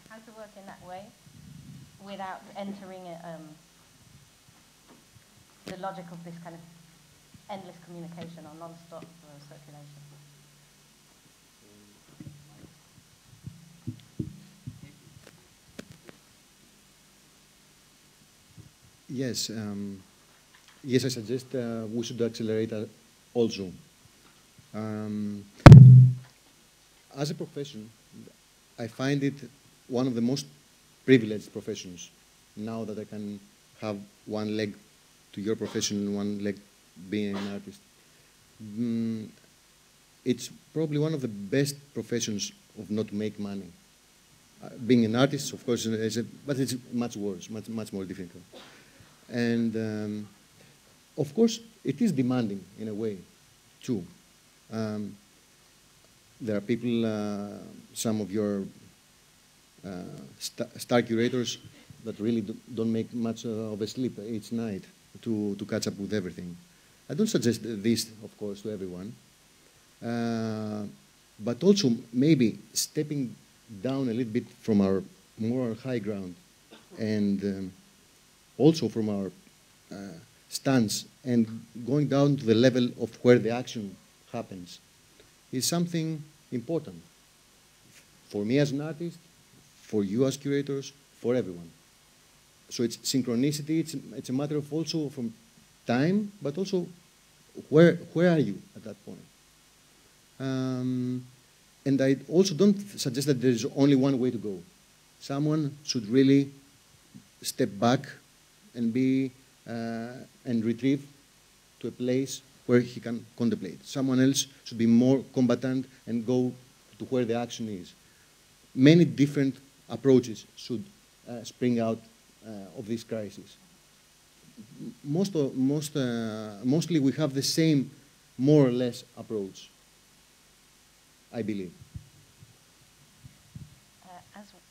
how to work in that way without entering the logic of this kind of endless communication or non-stop circulation. Yes, yes, I suggest we should accelerate also. As a profession, I find it one of the most privileged professions, now that I can have one leg to your profession and one leg being an artist. It's probably one of the best professions of not to make money. Being an artist, of course, but it's much worse, much more difficult. And of course, it is demanding in a way, too. There are people, some of your star curators that really don't make much of a sleep each night to catch up with everything. I don't suggest this, of course, to everyone. But also maybe stepping down a little bit from our moral high ground and also from our stance and going down to the level of where the action happens is something important for me as an artist, for you as curators, for everyone. So it's synchronicity, it's a matter of also from time, but also where are you at that point? And I also don't suggest that there's only one way to go. Someone should really step back and be and retrieve to a place where he can contemplate. Someone else should be more combatant and go to where the action is. Many different approaches should spring out of this crisis. Mostly we have the same, more or less, approach, I believe.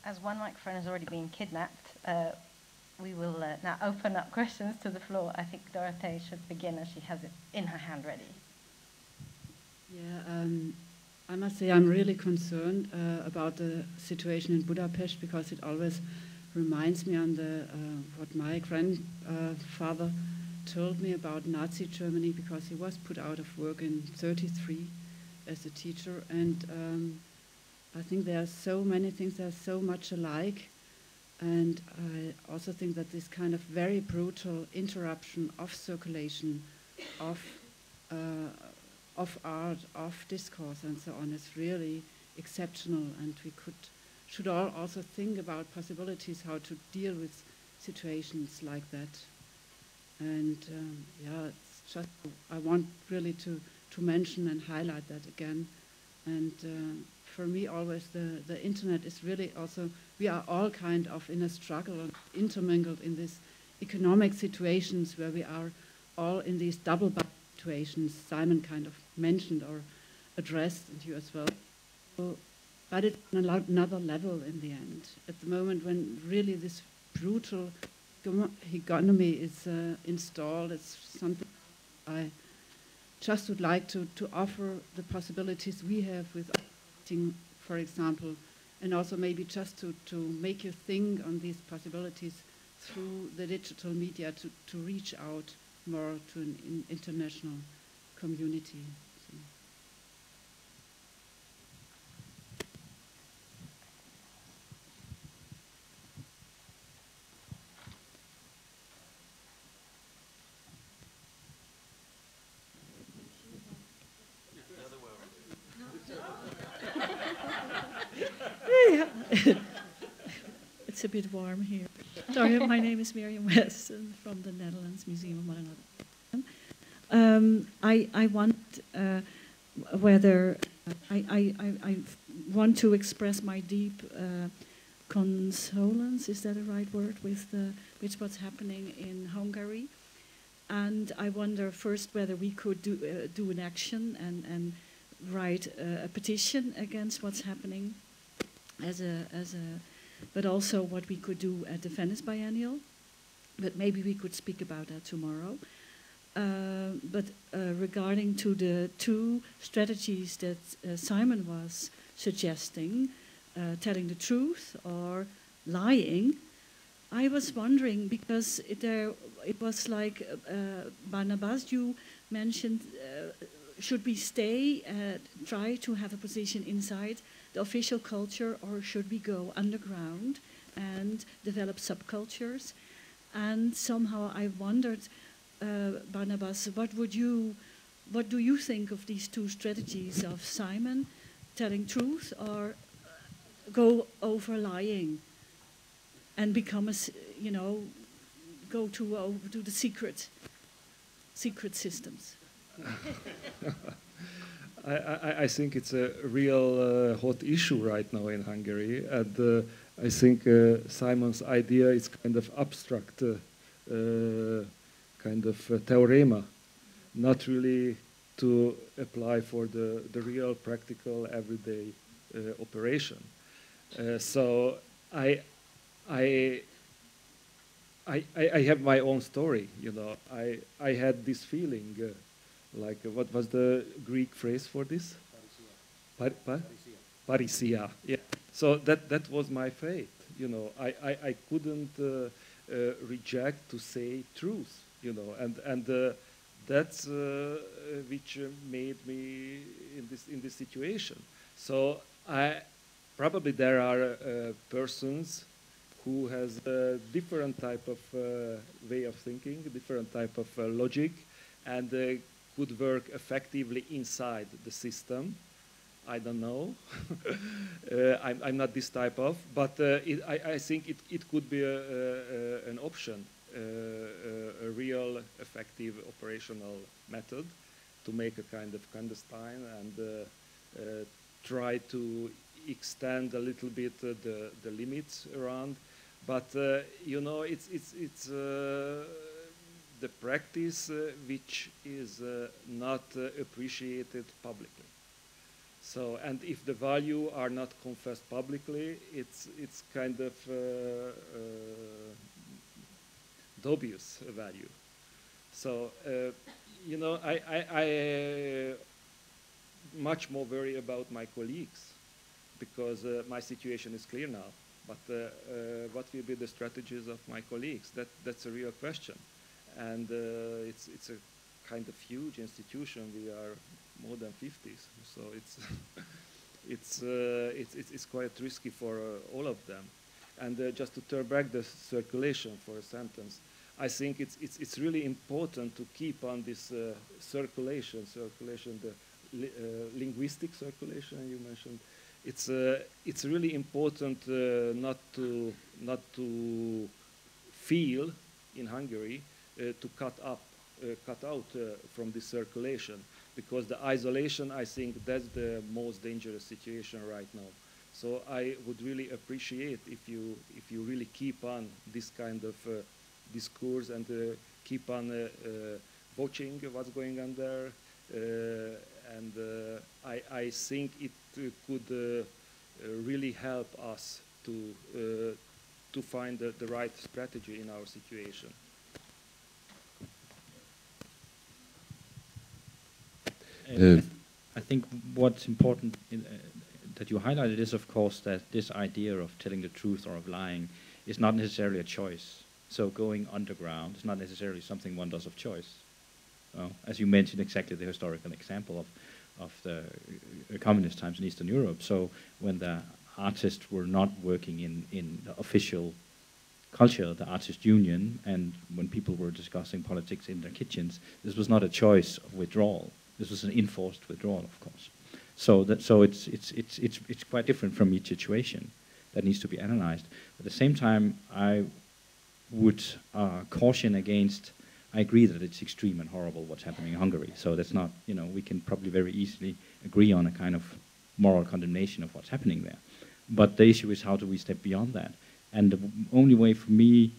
As one microphone has already been kidnapped, we will now open up questions to the floor. I think Dorothee should begin as she has it in her hand ready. Yeah, I must say I'm really concerned about the situation in Budapest, because it always reminds me on what my grandfather told me about Nazi Germany, because he was put out of work in '33 as a teacher, and I think there are so many things that are so much alike, and I also think that this kind of very brutal interruption of circulation, of art, of discourse, and so on is really exceptional, and we should all also think about possibilities how to deal with situations like that. And yeah, it's just, I want really to mention and highlight that again. And for me, always the internet is really also, we are all kind of in a struggle and intermingled in these economic situations where we are all in these double situations Simon kind of mentioned or addressed, and you as well. So, but it's on another level in the end. At the moment when really this brutal economy is installed, it's something I just would like to offer the possibilities we have with acting, for example, and also maybe just to make you think on these possibilities through the digital media to reach out more to an international community. So. It's a bit warm here. Sorry, my name is Miriam Weston from the Netherlands Museum of Modern Art. I want whether I want to express my deep condolence, is that a right word, with what's happening in Hungary, and I wonder first whether we could do an action and write a petition against what's happening, but also what we could do at the Venice Biennial. But maybe we could speak about that tomorrow. But regarding to the two strategies that Simon was suggesting, telling the truth or lying, I was wondering, because it was like Barnabas, you mentioned, should we try to have a position inside the official culture, or should we go underground and develop subcultures? And somehow I wondered, Barnabas, what do you think of these two strategies of Simon, telling truth or go over lying and become go to the secret systems? I think it's a real hot issue right now in Hungary, and I think Simon's idea is kind of abstract, kind of theorema, not really to apply for the real, practical, everyday operation. So I have my own story. I had this feeling. Like, what was the Greek phrase for this? Parisia. Yeah. So that was my fate. I couldn't reject to say truth. And that's which made me in this situation. So probably there are persons who has a different type of way of thinking, different type of logic, and could work effectively inside the system. I don't know. I'm not this type of, but I think it could be an option, a real effective operational method to make a kind of clandestine and try to extend a little bit the limits around. But you know, it's the practice which is not appreciated publicly. So, and if the value are not confessed publicly, it's kind of dubious value. So, you know, I much more worry about my colleagues, because my situation is clear now. But what will be the strategies of my colleagues? That's a real question, and it's a kind of huge institution. We are more than 50s, so it's quite risky for all of them. And just to turn back the circulation for a sentence, I think it's really important to keep on this circulation, the linguistic circulation you mentioned. It's really important not to feel in Hungary to cut out from this circulation, because the isolation, I think that's the most dangerous situation right now. So I would really appreciate if you really keep on this kind of discourse and keep on watching what's going on there, and I think it could really help us to find the right strategy in our situation. I think what's important that you highlighted is, of course, that this idea of telling the truth or of lying is not necessarily a choice. So going underground is not necessarily something one does of choice. As you mentioned, exactly the historical example of the communist times in Eastern Europe. So when the artists were not working in the official culture, the artist union, and when people were discussing politics in their kitchens, this was not a choice of withdrawal. This was an enforced withdrawal, of course. So it's quite different from each situation that needs to be analyzed. At the same time, I would caution against. I agree that it's extreme and horrible what's happening in Hungary. So that's not, you know, we can probably very easily agree on a kind of moral condemnation of what's happening there. But the issue is, how do we step beyond that? And the only way for me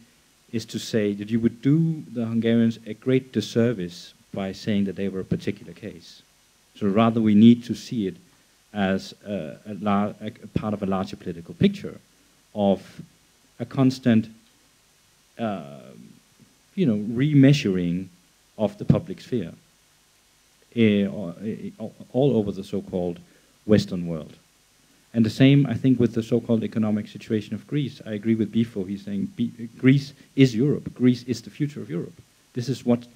is to say that you would do the Hungarians a great disservice by saying that they were a particular case. So rather we need to see it as a part of a larger political picture of a constant remeasuring of the public sphere all over the so-called Western world. And the same, I think, with the so-called economic situation of Greece. I agree with Bifo. He's saying Greece is Europe. Greece is the future of Europe. This is what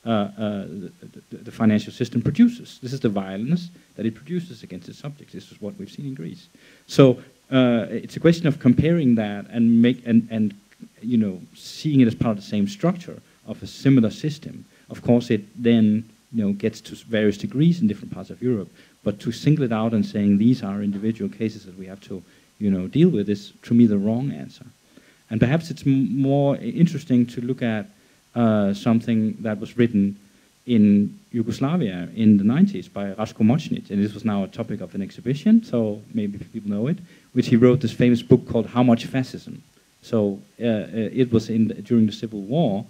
the financial system produces. This is the violence that it produces against its subjects. This is what we've seen in Greece. So it's a question of comparing that and seeing it as part of the same structure of a similar system. Of course, it then gets to various degrees in different parts of Europe. But to single it out and saying these are individual cases that we have to deal with is, to me, the wrong answer. And perhaps it's more interesting to look at something that was written in Yugoslavia in the 90s by Ratko Mladic, and this was now a topic of an exhibition, so maybe people know it, which he wrote this famous book called How Much Fascism? So it was during the Civil War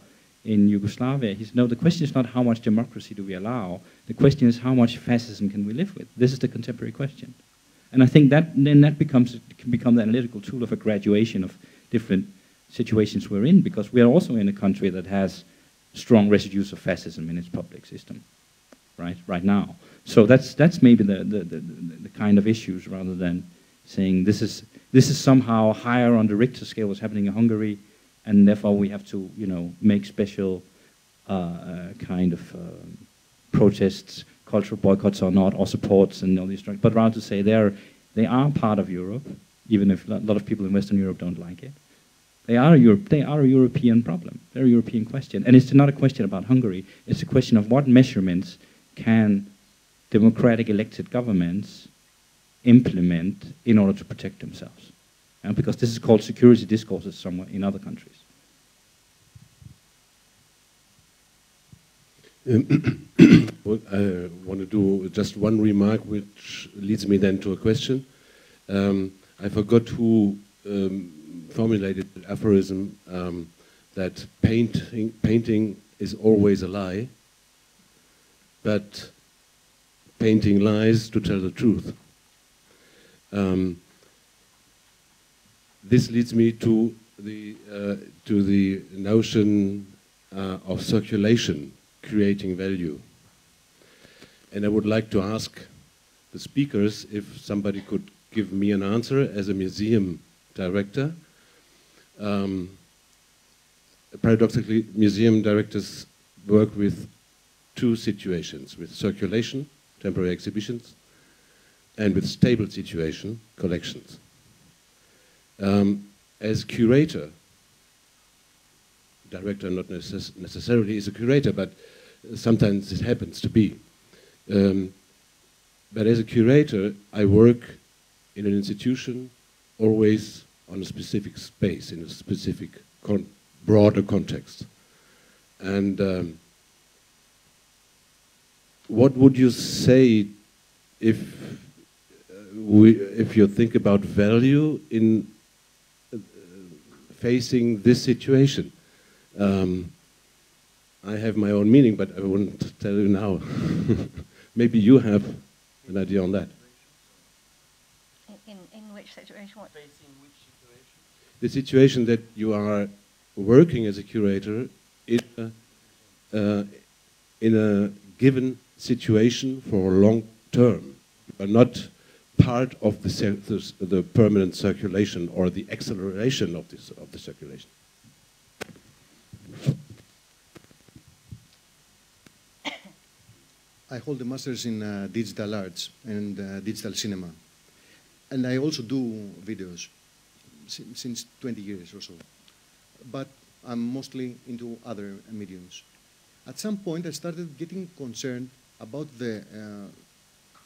in Yugoslavia. He said, no, the question is not how much democracy do we allow, the question is how much fascism can we live with? This is the contemporary question. And I think that can become the analytical tool of a graduation of different situations we're in, because we are also in a country that has strong residues of fascism in its public system, right now. So that's maybe the kind of issues, rather than saying this is somehow higher on the Richter scale what's happening in Hungary, and therefore we have to make special kind of protests, cultural boycotts or not, or supports and all these, but rather to say they are part of Europe, even if a lot of people in Western Europe don't like it. They are a European problem. They're a European question. And it's not a question about Hungary. It's a question of what measurements can democratic elected governments implement in order to protect themselves. Because this is called security discourses somewhere in other countries. Well, I want to do just one remark, which leads me then to a question. I forgot who formulated an aphorism that painting is always a lie, but painting lies to tell the truth. This leads me to the notion of circulation, creating value. And I would like to ask the speakers if somebody could give me an answer as a museum director. Paradoxically, museum directors work with two situations, with circulation, temporary exhibitions, and with stable situation, collections. As curator, director not necessarily is a curator, but sometimes it happens to be. But as a curator, I work in an institution always on a specific space, in a specific broader context. And what would you say if you think about value in facing this situation? I have my own meaning, but I wouldn't tell you now. Maybe you have an idea on that. In which situation? What? Facing which situation? The situation that you are working as a curator in a given situation for a long term. You are not part of the permanent circulation or the acceleration of the circulation. I hold a master's in digital arts and digital cinema. And I also do videos since 20 years or so. But I'm mostly into other mediums. At some point, I started getting concerned about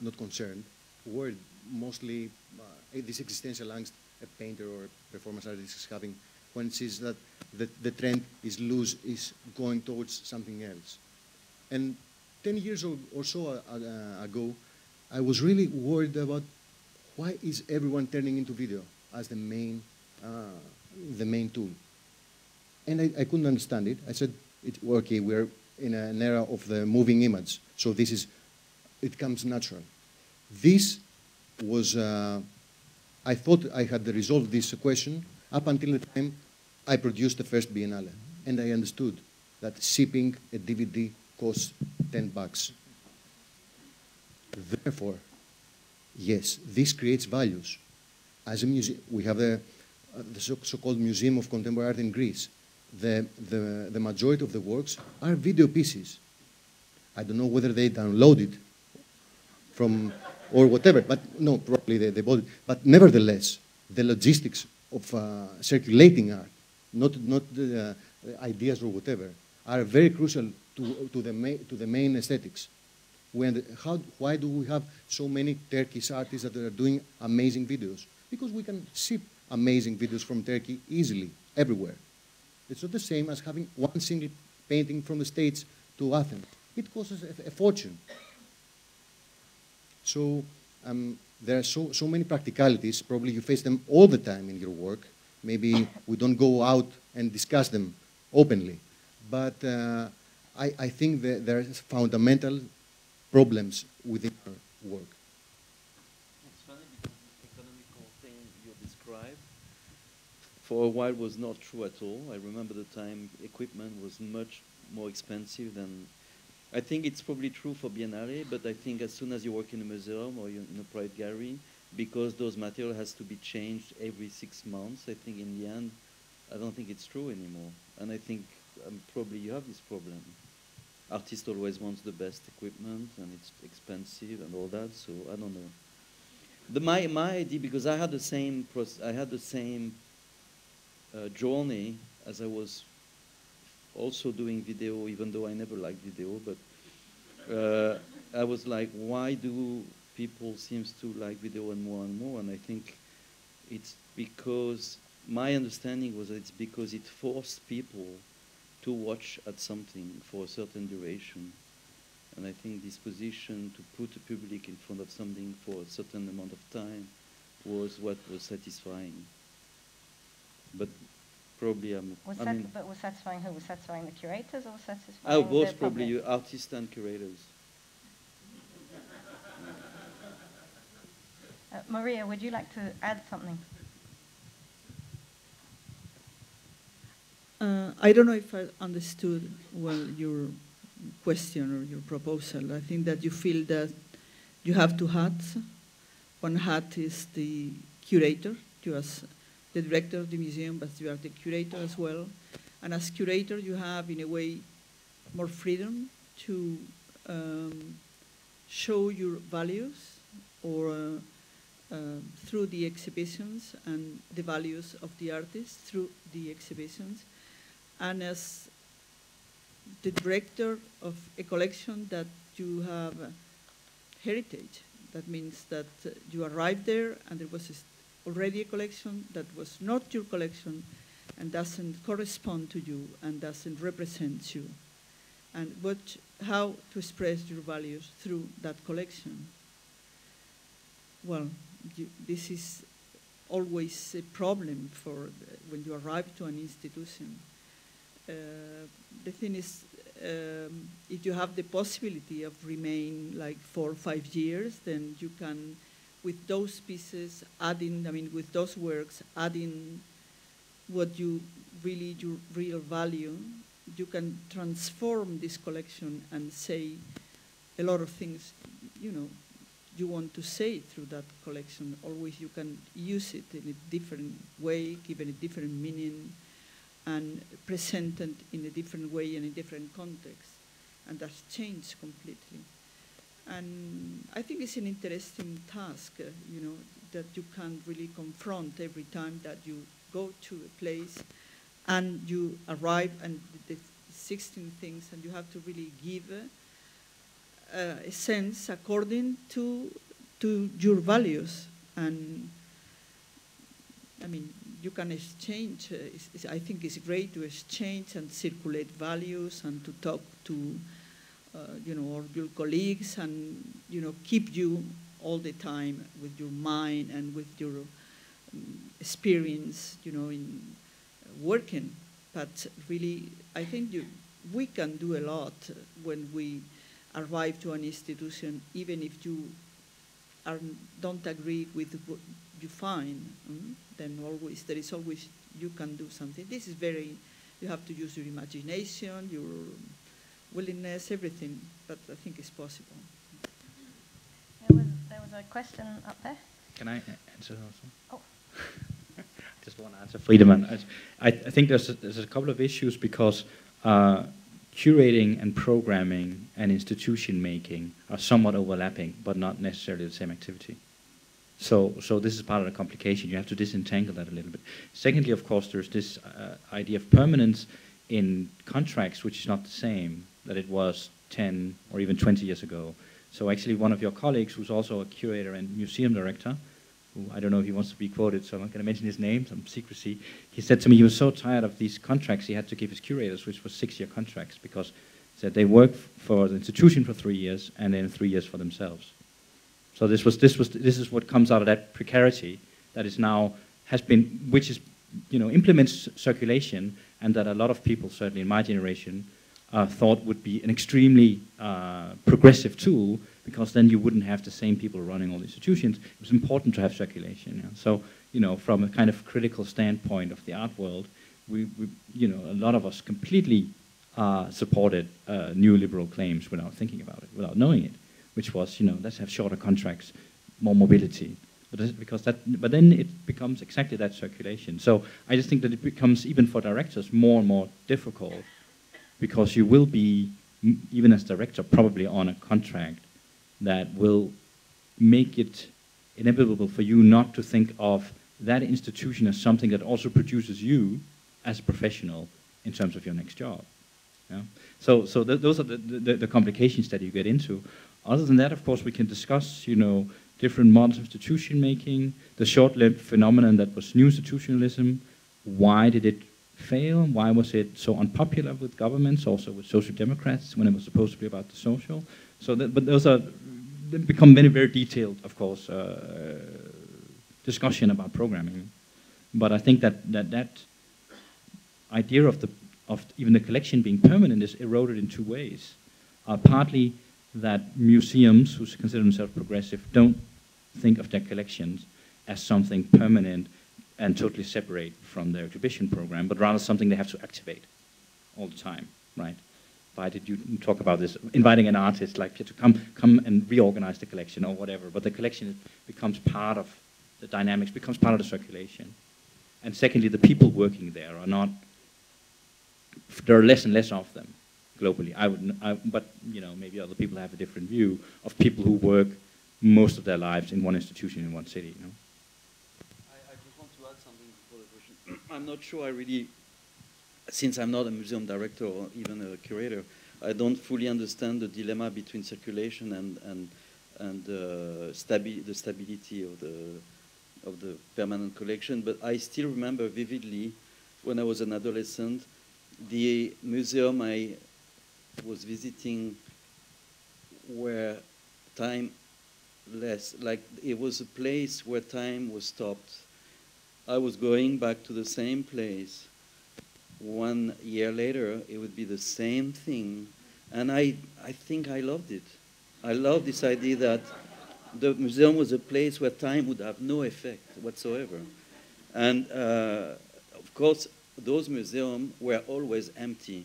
not concerned, worried mostly this existential angst a painter or a performance artist is having when it sees that the trend is going towards something else. And 10 years or so ago, I was really worried about why is everyone turning into video as the main tool. And I couldn't understand it. I said, okay, we're in an era of the moving image, so it comes natural. This was, I thought I had resolved this question up until the time I produced the first Biennale. And I understood that shipping a DVD costs $10. Therefore, yes, this creates values. As a museum, we have the so-called Museum of Contemporary Art in Greece. The majority of the works are video pieces. I don't know whether they download it from or whatever, but no, probably they bought it. But nevertheless, the logistics of circulating art, not the ideas or whatever, are very crucial to the main aesthetics. Why do we have so many Turkish artists that are doing amazing videos? Because we can ship amazing videos from Turkey easily, everywhere. It's not the same as having one single painting from the States to Athens. It costs a fortune. So there are so many practicalities. Probably you face them all the time in your work. Maybe we don't go out and discuss them openly. But I think that there are fundamental problems within our work. It's funny because the economical thing you described for a while was not true at all. I remember the time equipment was much more expensive than... I think it's probably true for Biennale, but I think as soon as you work in a museum or in a private gallery, because those material has to be changed every 6 months, I think in the end, I don't think it's true anymore. And I think probably you have this problem. Artist always wants the best equipment, and it's expensive and all that. So I don't know. My idea, because I had the same journey as I was also doing video, even though I never liked video. But I was like, why do people seems to like video and more? And I think it's because my understanding was that it's because it forced people to watch at something for a certain duration. And I think this position to put the public in front of something for a certain amount of time was what was satisfying. But probably. But was satisfying who? Was satisfying the curators or satisfying Oh, the both public? probably, you artists and curators. Maria, would you like to add something? I don't know if I understood well your question or your proposal. I think that you feel that you have two hats. One hat is the curator, you as the director of the museum, but you are the curator as well. And as curator, you have, in a way, more freedom to show your values or through the exhibitions and the values of the artists through the exhibitions. And as the director of a collection that you have heritage, that means that you arrived there and there was already a collection that was not your collection and doesn't correspond to you and doesn't represent you. And how to express your values through that collection. Well, this is always a problem for when you arrive to an institution. The thing is, if you have the possibility of remain like 4 or 5 years, then you can, with those pieces, with those works, adding what you really, your real value, you can transform this collection and say a lot of things, you want to say through that collection. Always you can use it in a different way, give it a different meaning, and present it in a different way and in a different context. And that's changed completely. And I think it's an interesting task, that you can't really confront every time that you go to a place and you arrive and the 16 things, and you have to really give a sense according to your values. And you can exchange. I think it's great to exchange and circulate values and to talk to, or your colleagues, and keep you all the time with your mind and with your experience, in working. But really, I think we can do a lot when we arrive to an institution, even if you don't agree with what you find. Then there is always, you can do something. This is you have to use your imagination, your willingness, everything, but I think it's possible. There was a question up there. Can I answer also? Oh. I just want to answer Friedemann. I think there's a couple of issues because curating and programming and institution making are somewhat overlapping, but not necessarily the same activity. So this is part of the complication. You have to disentangle that a little bit. Secondly, of course, there's this idea of permanence in contracts, which is not the same that it was 10 or even 20 years ago. So actually one of your colleagues, who's also a curator and museum director, who I don't know if he wants to be quoted, so I'm not going to mention his name, some secrecy, he said to me he was so tired of these contracts he had to give his curators, which were 6-year contracts, because he said they work for the institution for 3 years and then 3 years for themselves. So this is what comes out of that precarity that is now which is implements circulation, and that a lot of people, certainly in my generation, thought would be an extremely progressive tool, because then you wouldn't have the same people running all the institutions. It was important to have circulation. So from a kind of critical standpoint of the art world, we a lot of us completely supported neoliberal claims without thinking about it, without knowing it. Which was, let's have shorter contracts, more mobility. But then it becomes exactly that circulation. So I just think that it becomes, even for directors, more and more difficult, because you will be, even as director, probably on a contract that will make it inevitable for you not to think of that institution as something that also produces you as a professional in terms of your next job. Yeah? So those are the complications that you get into. Other than that, of course, we can discuss, different models of institution making, the short-lived phenomenon that was new institutionalism. Why did it fail? Why was it so unpopular with governments, also with social democrats, when it was supposed to be about the social? So, but they become very, very detailed, of course, discussion about programming. But I think that idea of even the collection being permanent is eroded in two ways. Partly that museums who consider themselves progressive don't think of their collections as something permanent and totally separate from their exhibition program, but rather something they have to activate all the time, right? Why did you talk about this? Inviting an artist like to come and reorganize the collection or whatever, but the collection becomes part of the dynamics, becomes part of the circulation. And secondly, the people working there are not, there are less and less of them globally. But you know, maybe other people have a different view of people who work most of their lives in one institution in one city, you know? I just want to add something before the question. I'm not sure I really, since I'm not a museum director or even a curator, I don't fully understand the dilemma between circulation and the stability of the permanent collection. But I still remember vividly when I was an adolescent, the museum I was visiting where time less, like it was a place where time was stopped. I was going back to the same place. 1 year later, it would be the same thing. And I think I loved it. I loved this idea that the museum was a place where time would have no effect whatsoever. And of course, those museums were always empty,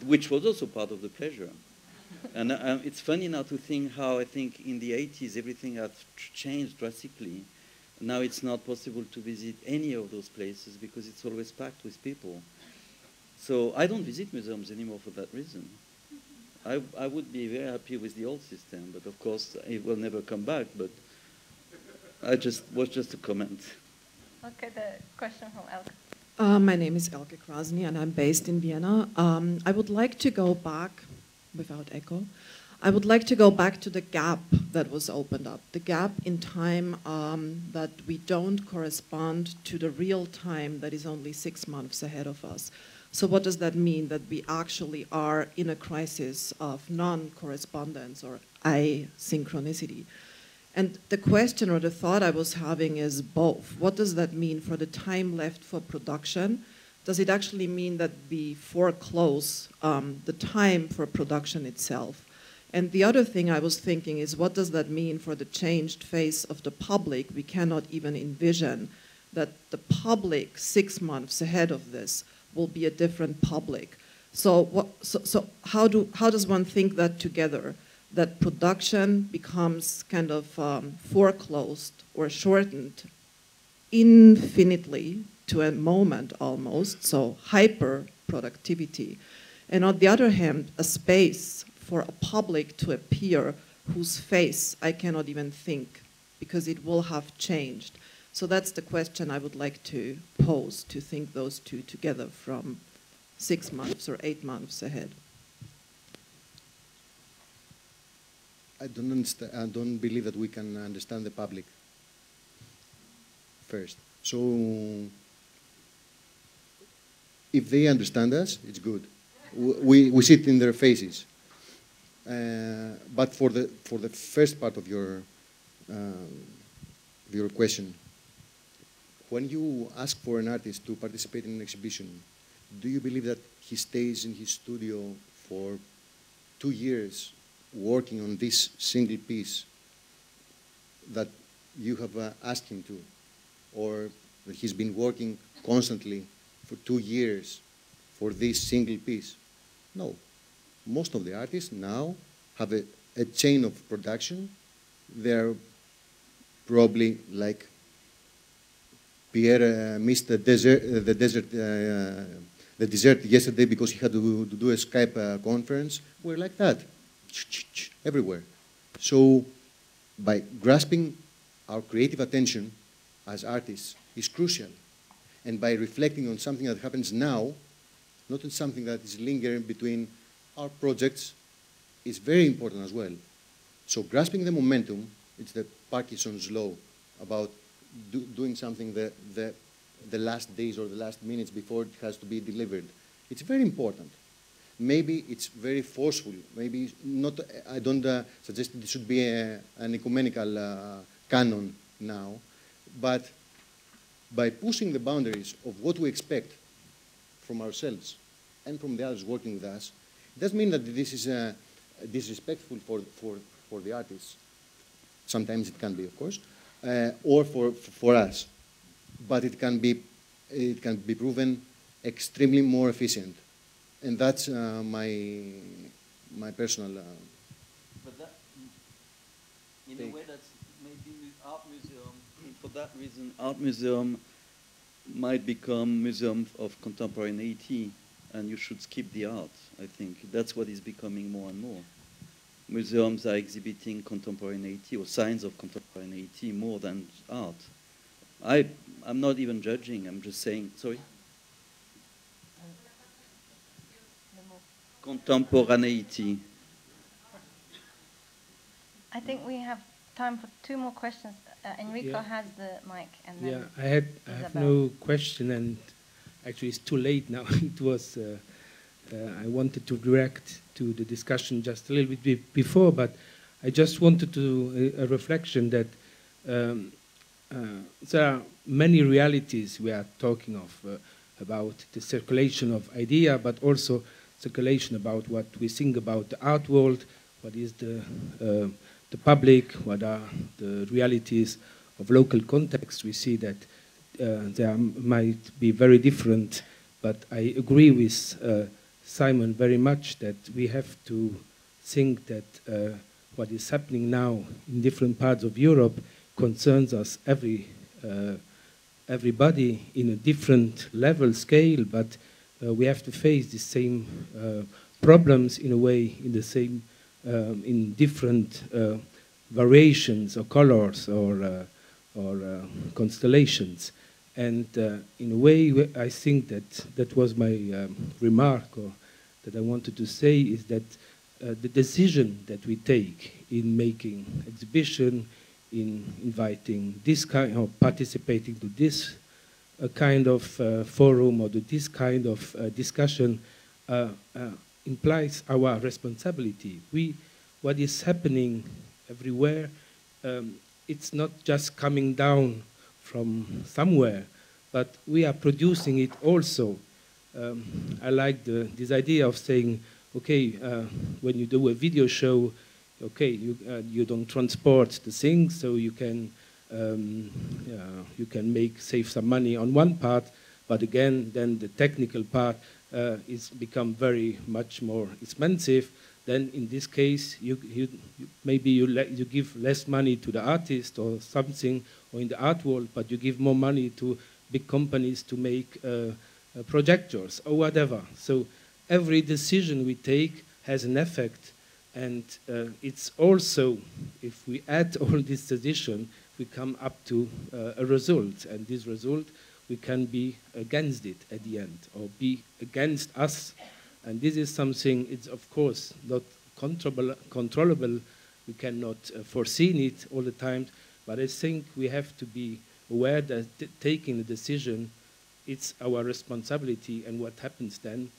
which was also part of the pleasure. And it's funny now to think how I think in the 80s everything had changed drastically. Now it's not possible to visit any of those places because it's always packed with people. So I don't visit museums anymore for that reason. I would be very happy with the old system, but of course it will never come back. But was just a comment. Okay, the question from Elke. My name is Elke Krasny, and I'm based in Vienna. I would like to go back, without echo, I would like to go back to the gap that was opened up, the gap in time that we don't correspond to the real time that is only 6 months ahead of us. So what does that mean? That we actually are in a crisis of non-correspondence or asynchronicity. And the question or the thought I was having is both. What does that mean for the time left for production? Does it actually mean that we foreclose the time for production itself? And the other thing I was thinking is, what does that mean for the changed face of the public? We cannot even envision that the public 6 months ahead of this will be a different public. So how does one think that together? That production becomes kind of foreclosed or shortened infinitely to a moment almost, so hyper productivity. And on the other hand, a space for a public to appear whose face I cannot even think because it will have changed. So that's the question I would like to pose, to think those two together from 6 months or 8 months ahead. I don't believe that we can understand the public first. So if they understand us, it's good. We sit in their faces. But for the first part of your question, when you ask for an artist to participate in an exhibition, do you believe that he stays in his studio for 2 years working on this single piece that you have asked him to, or that he's been working constantly for 2 years for this single piece? No. Most of the artists now have a chain of production. They're probably like Pierre missed the dessert yesterday because he had to do a Skype conference. We're like that, everywhere. So by grasping our creative attention as artists is crucial. And by reflecting on something that happens now, not on something that is lingering between our projects, is very important as well. So grasping the momentum, it's the Parkinson's law about doing something the last days or the last minutes before it has to be delivered. It's very important. Maybe it's very forceful. Maybe not. I don't suggest that it should be an ecumenical canon now, but by pushing the boundaries of what we expect from ourselves and from the others working with us, it doesn't mean that this is disrespectful for the artists. Sometimes it can be, of course, or for us. But it can be proven extremely more efficient. And that's my personal But that, in a way, that's maybe art museum. For that reason, art museum might become museum of contemporaneity, and you should skip the art. I think that's what is becoming more and more. Museums are exhibiting contemporaneity or signs of contemporaneity more than art. I'm not even judging. I'm just saying. Sorry. Contemporaneity. I think we have time for 2 more questions. Enrico has the mic, and then I have no question, and actually it's too late now. It was I wanted to react to the discussion just a little bit before, but I just wanted to a reflection that there are many realities we are talking of about the circulation of idea, but also circulation about what we think about the art world, what is the public, what are the realities of local context. We see that there might be very different, but I agree with Simon very much that we have to think that what is happening now in different parts of Europe concerns us everybody in a different level, scale, but we have to face the same problems in a way, in the same, in different variations or colors or constellations. And in a way, I think that was my remark, or that I wanted to say, is that the decision that we take in making exhibition, in inviting this kind of participating to this kind of forum or to this kind of discussion implies our responsibility. What is happening everywhere, it's not just coming down from somewhere, but we are producing it also. I like this idea of saying, okay, when you do a video show, okay, you don't transport the thing, so you can save some money on one part, but again, then the technical part is become very much more expensive. Then in this case, maybe you give less money to the artist or something, or in the art world, but you give more money to big companies to make projectors or whatever. So every decision we take has an effect, and it's also, if we add all this decision, we come up to a result, and this result, we can be against it at the end, or be against us. And this is something, it's of course not controllable. We cannot foresee it all the time, but I think we have to be aware that taking a decision, it's our responsibility, and what happens then,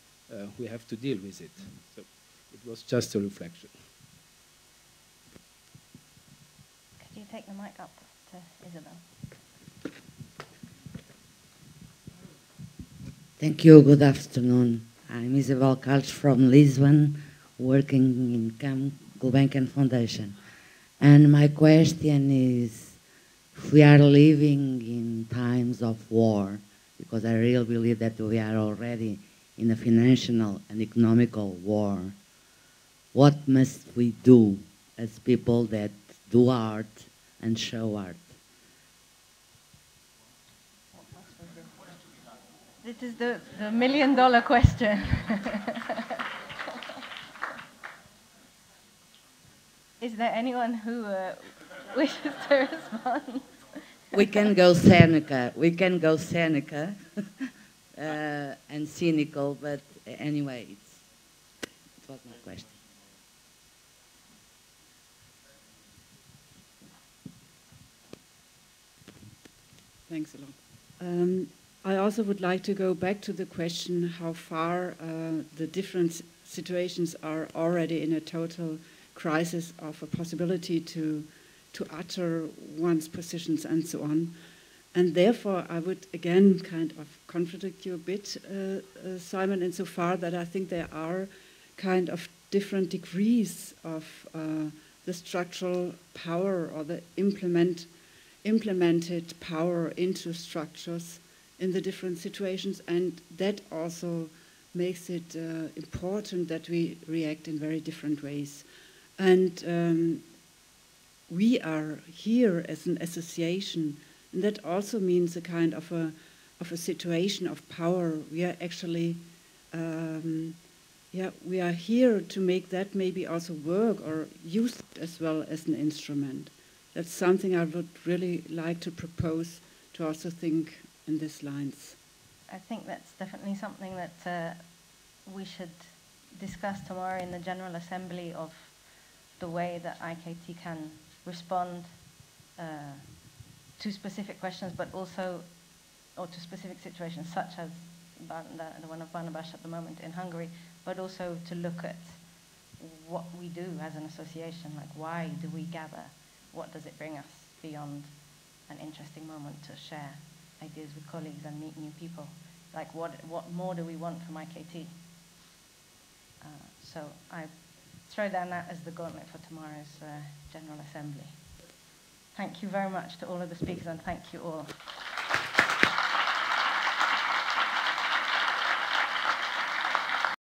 we have to deal with it. So it was just a reflection. Could you take the mic up to Isabel? Thank you. Good afternoon. I'm Isabel Carlos from Lisbon, working in Gulbenkian Foundation. And my question is, if we are living in times of war, because I really believe that we are already in a financial and economical war, what must we do as people that do art and show art? This is the million-dollar question. Is there anyone who wishes to respond? We can go Seneca. We can go Seneca and cynical, but anyway, it was my question. Thanks a lot. I also would like to go back to the question how far the different situations are already in a total crisis of a possibility to utter one's positions and so on. And therefore, I would again kind of contradict you a bit, Simon, insofar that I think there are kind of different degrees of the structural power or the implemented power into structures in the different situations, and that also makes it important that we react in very different ways. And we are here as an association, and that also means a kind of a situation of power. We are actually, we are here to make that maybe also work or use it as well as an instrument. That's something I would really like to propose to also think in these lines. I think that's definitely something that we should discuss tomorrow in the General Assembly, of the way that IKT can respond to specific questions, but also, or to specific situations, such as the one of Barnabas at the moment in Hungary, but also to look at what we do as an association, like why do we gather? What does it bring us beyond an interesting moment to share ideas with colleagues and meet new people? Like what more do we want from IKT? So I throw down that as the gauntlet for tomorrow's General Assembly. Thank you very much to all of the speakers, and thank you all.